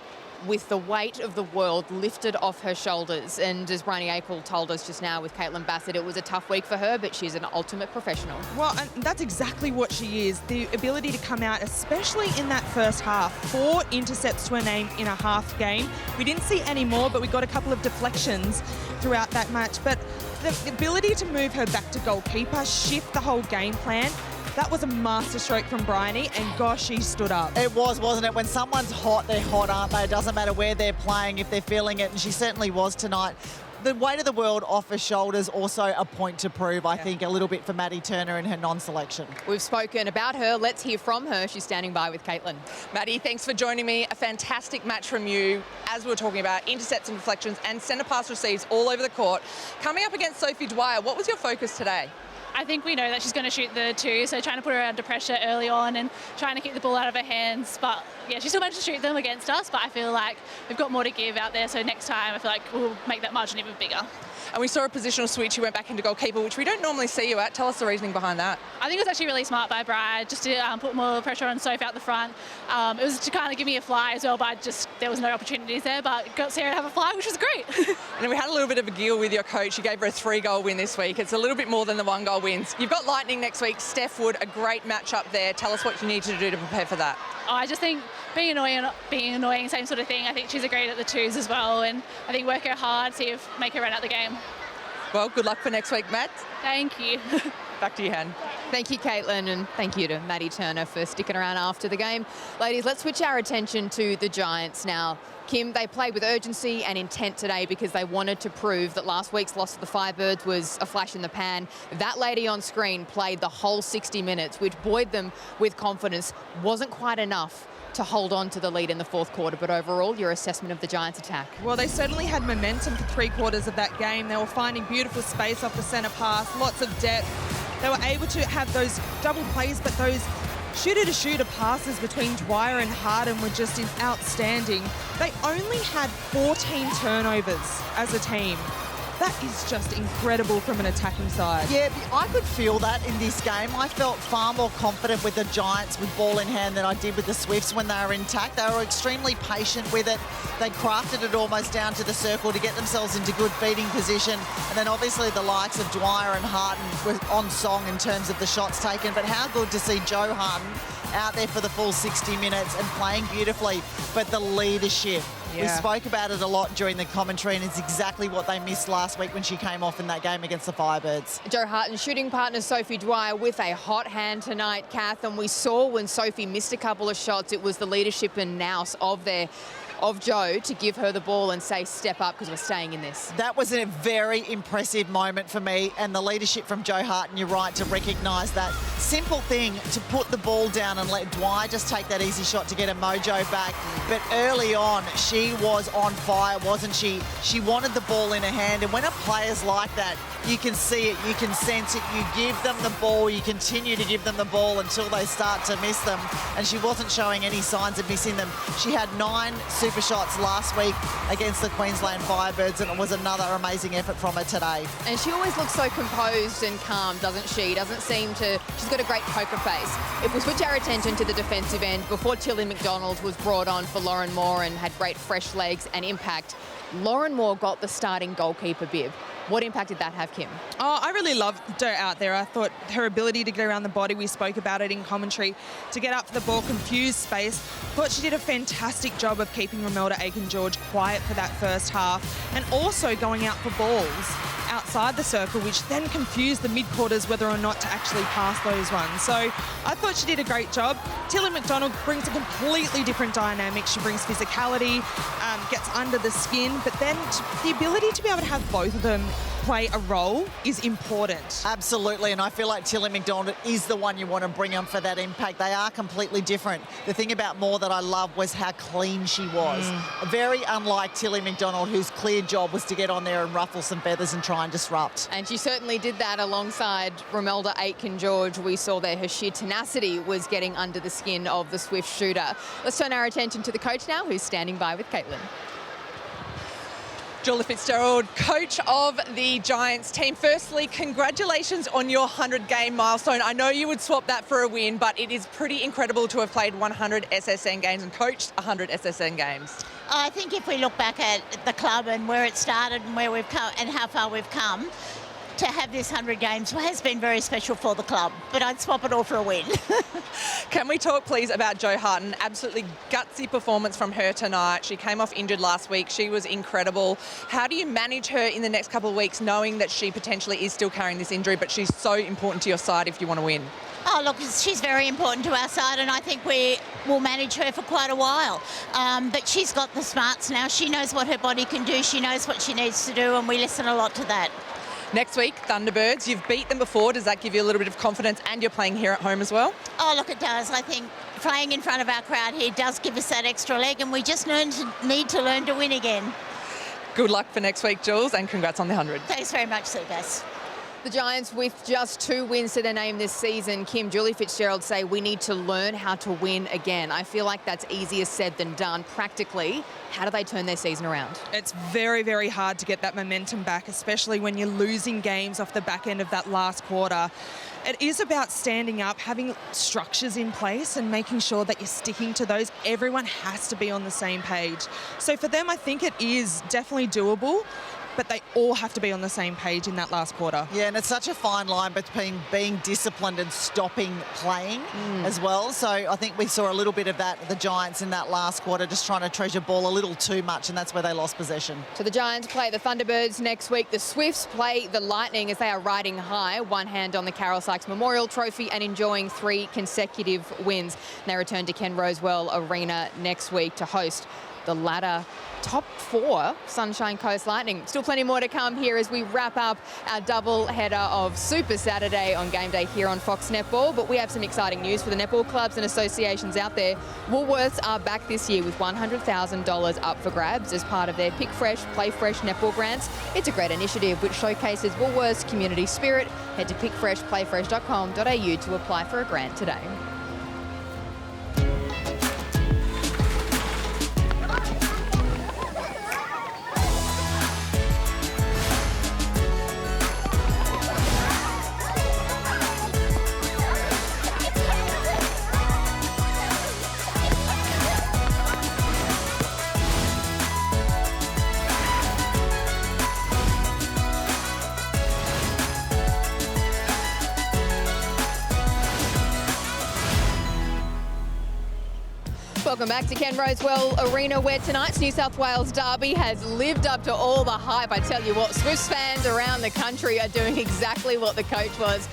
with the weight of the world lifted off her shoulders. And as Bryony April told us just now with Caitlin Bassett, it was a tough week for her, but she's an ultimate professional. Well, and that's exactly what she is. The ability to come out, especially in that first half. 4 intercepts to her name in a half game. We didn't see any more, but we got a couple of deflections throughout that match. But the ability to move her back to goalkeeper, shift the whole game plan, that was a masterstroke from Bryony, and gosh, she stood up. It was, wasn't it? When someone's hot, they're hot, aren't they? It doesn't matter where they're playing, if they're feeling it, and she certainly was tonight. The weight of the world off her shoulders, also a point to prove, I think, a little bit for Maddie Turner in her non-selection. We've spoken about her. Let's hear from her. She's standing by with Caitlin. Maddie, thanks for joining me. A fantastic match from you, as we were talking about, intercepts and deflections and centre pass receives all over the court. Coming up against Sophie Dwyer, what was your focus today? I think we know that she's going to shoot the 2, so trying to put her under pressure early on and trying to keep the ball out of her hands. But yeah, she still managed to shoot them against us, but I feel like we've got more to give out there, so next time I feel like we'll make that margin even bigger. And we saw a positional switch. You went back into goalkeeper, which we don't normally see you at. Tell us the reasoning behind that. I think it was actually really smart by Brad, just to put more pressure on Soph out the front. It was to kind of give me a fly as well, but there was no opportunities there, but got Sarah to have a fly, which was great. And we had a little bit of a deal with your coach. You gave her a 3-goal win this week. It's a little bit more than the 1-goal wins. You've got Lightning next week. Steph Wood, a great matchup there. Tell us what you need to do to prepare for that. I just think being annoying, same sort of thing. I think she's great at the 2s as well, and I think work her hard, make her run out the game. Well, good luck for next week, Matt. Thank you. Back to you, Han. Thank you, Caitlin, and thank you to Maddie Turner for sticking around after the game. Ladies, let's switch our attention to the Giants now. Kim, they played with urgency and intent today because they wanted to prove that last week's loss to the Firebirds was a flash in the pan. That lady on screen played the whole 60 minutes, which buoyed them with confidence. Wasn't quite enough to hold on to the lead in the 4th quarter, but overall, your assessment of the Giants' attack? Well, they certainly had momentum for 3 quarters of that game. They were finding beautiful space off the centre pass, lots of depth. They were able to have those double plays, but those shooter-to-shooter passes between Dwyer and Harden were just outstanding. They only had 14 turnovers as a team. That is just incredible from an attacking side. Yeah, I could feel that in this game. I felt far more confident with the Giants with ball in hand than I did with the Swifts when they were intact. They were extremely patient with it. They crafted it almost down to the circle to get themselves into good feeding position. And then obviously the likes of Dwyer and Harden were on song in terms of the shots taken. But how good to see Jo Harden out there for the full 60 minutes and playing beautifully. But the leadership. Yeah. We spoke about it a lot during the commentary, and it's exactly what they missed last week when she came off in that game against the Firebirds. Jo Harten's shooting partner Sophie Dwyer with a hot hand tonight, Kath, and we saw when Sophie missed a couple of shots, it was the leadership and nous of Jo to give her the ball and say, step up because we're staying in this. That was a very impressive moment for me, and the leadership from Jo Harten, you're right to recognise that simple thing to put the ball down and let Dwyer just take that easy shot to get a mojo back. But early on, she was on fire, wasn't she? She wanted the ball in her hand, and when a player's like that, you can see it, you can sense it, you give them the ball, you continue to give them the ball until they start to miss them, and she wasn't showing any signs of missing them. She had 9 super shots last week against the Queensland Firebirds, and it was another amazing effort from her today. And she always looks so composed and calm, doesn't she? Doesn't seem to... She's got a great poker face. If we switch our attention to the defensive end, before Tilly McDonald was brought on for Lauren Moore and had great fresh legs and impact, Lauren Moore got the starting goalkeeper bib. What impact did that have, Kim? Oh, I really loved her out there. I thought her ability to get around the body, we spoke about it in commentary, to get up for the ball, confuse space. Thought she did a fantastic job of keeping Romelda Aiken-George quiet for that first half, and also going out for balls outside the circle, which then confused the mid-quarters whether or not to actually pass those ones. So I thought she did a great job. Tilly McDonald brings a completely different dynamic. She brings physicality, gets under the skin, but then the ability to be able to have both of them play a role is important. Absolutely, and I feel like Tilly McDonald is the one you want to bring on for that impact. They are completely different. The thing about Moore that I love was how clean she was. Very unlike Tilly McDonald, whose clear job was to get on there and ruffle some feathers and try and disrupt. And she certainly did that alongside Romelda Aitken-George. We saw there her sheer tenacity was getting under the skin of the Swift shooter. Let's turn our attention to the coach now, who's standing by with Caitlin. Julie Fitzgerald, coach of the Giants team. Firstly, congratulations on your 100-game milestone. I know you would swap that for a win, but it is pretty incredible to have played 100 SSN games and coached 100 SSN games. I think if we look back at the club and where it started and where we've come and how far we've come, to have this 100 games has been very special for the club, but I'd swap it all for a win. Can we talk, please, about Jo Harton? Absolutely gutsy performance from her tonight. She came off injured last week. She was incredible. How do you manage her in the next couple of weeks, knowing that she potentially is still carrying this injury, but she's so important to your side if you want to win? Oh, look, she's very important to our side, and I think we will manage her for quite a while. But she's got the smarts now. She knows what her body can do. She knows what she needs to do, and we listen a lot to that. Next week, Thunderbirds. You've beat them before. Does that give you a little bit of confidence, and you're playing here at home as well? Oh, look, it does. I think playing in front of our crowd here does give us that extra leg, and we just need to learn to win again. Good luck for next week, Jules, and congrats on the 100. Thanks very much, Seabass. The Giants, with just 2 wins to their name this season, Kim, Julie Fitzgerald say we need to learn how to win again. I feel like that's easier said than done. Practically, how do they turn their season around? It's very, very hard to get that momentum back, especially when you're losing games off the back end of that last quarter. It is about standing up, having structures in place and making sure that you're sticking to those. Everyone has to be on the same page. So for them, I think it is definitely doable, but they all have to be on the same page in that last quarter. Yeah, and it's such a fine line between being disciplined and stopping playing as well. So I think we saw a little bit of that, the Giants in that last quarter, just trying to treasure ball a little too much, and that's where they lost possession. So the Giants play the Thunderbirds next week. The Swifts play the Lightning as they are riding high, one hand on the Carol Sykes Memorial Trophy and enjoying 3 consecutive wins. And they return to Ken Rosewell Arena next week to host the latter top 4 Sunshine Coast Lightning. Still plenty more to come here as we wrap up our double header of Super Saturday on game day here on Fox Netball. But we have some exciting news for the netball clubs and associations out there. Woolworths are back this year with $100,000 up for grabs as part of their Pick Fresh, Play Fresh netball grants. It's a great initiative which showcases Woolworths' community spirit. Head to pickfreshplayfresh.com.au to apply for a grant today. Welcome back to Ken Rosewell Arena, where tonight's New South Wales derby has lived up to all the hype. I tell you what, Swifts fans around the country are doing exactly what the coach was.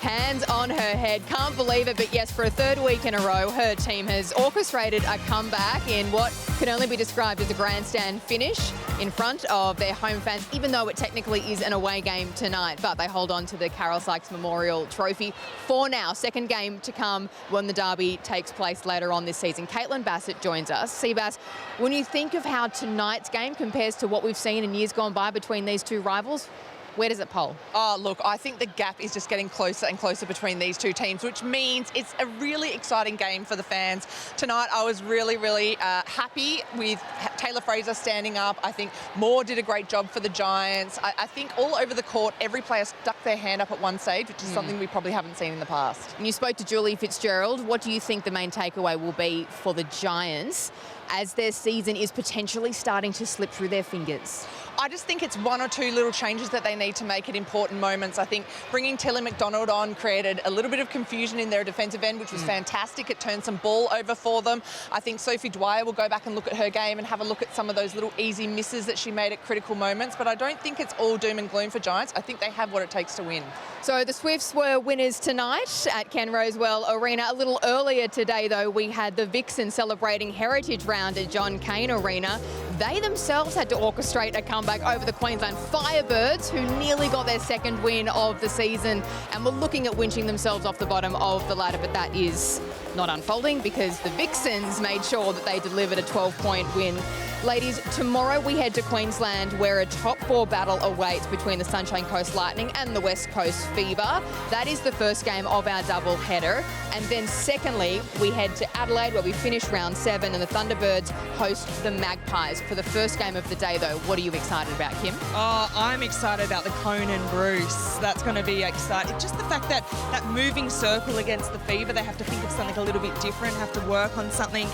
Hands on her head. Can't believe it, but yes, for a 3rd week in a row, her team has orchestrated a comeback in what can only be described as a grandstand finish in front of their home fans, even though it technically is an away game tonight. But they hold on to the Carol Sykes Memorial Trophy for now. 2nd game to come when the derby takes place later on this season. Caitlin Bassett joins us. Seabass, when you think of how tonight's game compares to what we've seen in years gone by between these 2 rivals, where does it poll? Oh, look, I think the gap is just getting closer and closer between these 2 teams, which means it's a really exciting game for the fans. Tonight, I was really, really happy with Taylor Fraser standing up. I think Moore did a great job for the Giants. I think all over the court, every player stuck their hand up at one stage, which is something we probably haven't seen in the past. And you spoke to Julie Fitzgerald. What do you think the main takeaway will be for the Giants as their season is potentially starting to slip through their fingers? I just think it's one or two little changes that they need to make at important moments. I think bringing Tilly McDonald on created a little bit of confusion in their defensive end, which was fantastic. It turned some ball over for them. I think Sophie Dwyer will go back and look at her game and have a look at some of those little easy misses that she made at critical moments. But I don't think it's all doom and gloom for Giants. I think they have what it takes to win. So the Swifts were winners tonight at Ken Rosewell Arena. A little earlier today, though, we had the Vixens celebrating Heritage Round at John Cain Arena. They themselves had to orchestrate a comeback over the Queensland Firebirds, who nearly got their second win of the season and were looking at winching themselves off the bottom of the ladder, but that is not unfolding because the Vixens made sure that they delivered a 12-point win. Ladies, tomorrow we head to Queensland where a top four battle awaits between the Sunshine Coast Lightning and the West Coast Fever. That is the first game of our double header. And then secondly, we head to Adelaide where we finish round 7 and the Thunderbirds host the Magpies for the first game of the day, though. What are you excited about, Kim? Oh, I'm excited about the Cone and Bruce. That's going to be exciting. Just the fact that that moving circle against the Fever, they have to think of something a little bit different, have to work on something,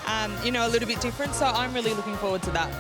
a little bit different. So I'm really looking forward to that.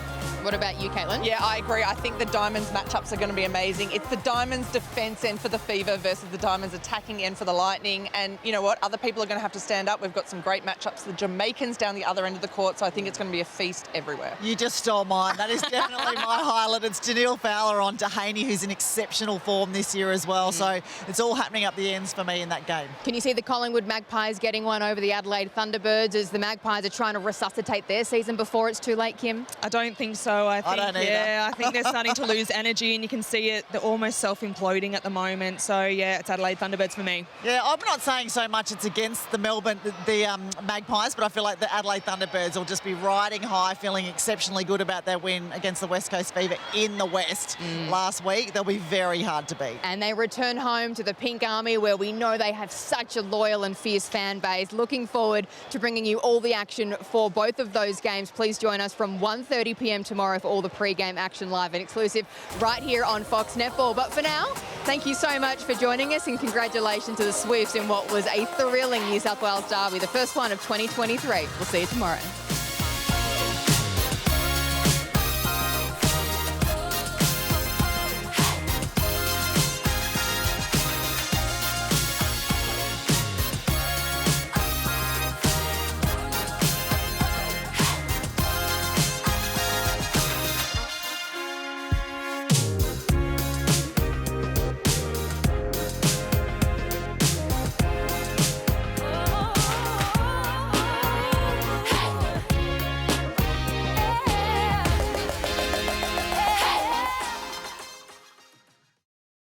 What about you, Caitlin? Yeah, I agree. I think the Diamonds matchups are going to be amazing. It's the Diamonds defence end for the Fever versus the Diamonds attacking end for the Lightning. And you know what? Other people are going to have to stand up. We've got some great matchups. The Jamaicans down the other end of the court. So I think it's going to be a feast everywhere. You just stole mine. That is definitely my highlight. It's Janelle Fowler on Dehaney, who's in exceptional form this year as well. So it's all happening up the ends for me in that game. Can you see the Collingwood Magpies getting one over the Adelaide Thunderbirds as the Magpies are trying to resuscitate their season before it's too late, Kim? I don't think so. I don't either. Yeah, I think they're starting to lose energy and you can see it. They're almost self-imploding at the moment. So, yeah, it's Adelaide Thunderbirds for me. Yeah, I'm not saying so much it's against the Magpies, but I feel like the Adelaide Thunderbirds will just be riding high, feeling exceptionally good about their win against the West Coast Fever in the West last week. They'll be very hard to beat. And they return home to the Pink Army where we know they have such a loyal and fierce fan base. Looking forward to bringing you all the action for both of those games. Please join us from 1:30 p.m. tomorrow for all the pre-game action live and exclusive right here on Fox Netball. But for now, thank you so much for joining us and congratulations to the Swifts in what was a thrilling New South Wales derby, the first one of 2023. We'll see you tomorrow.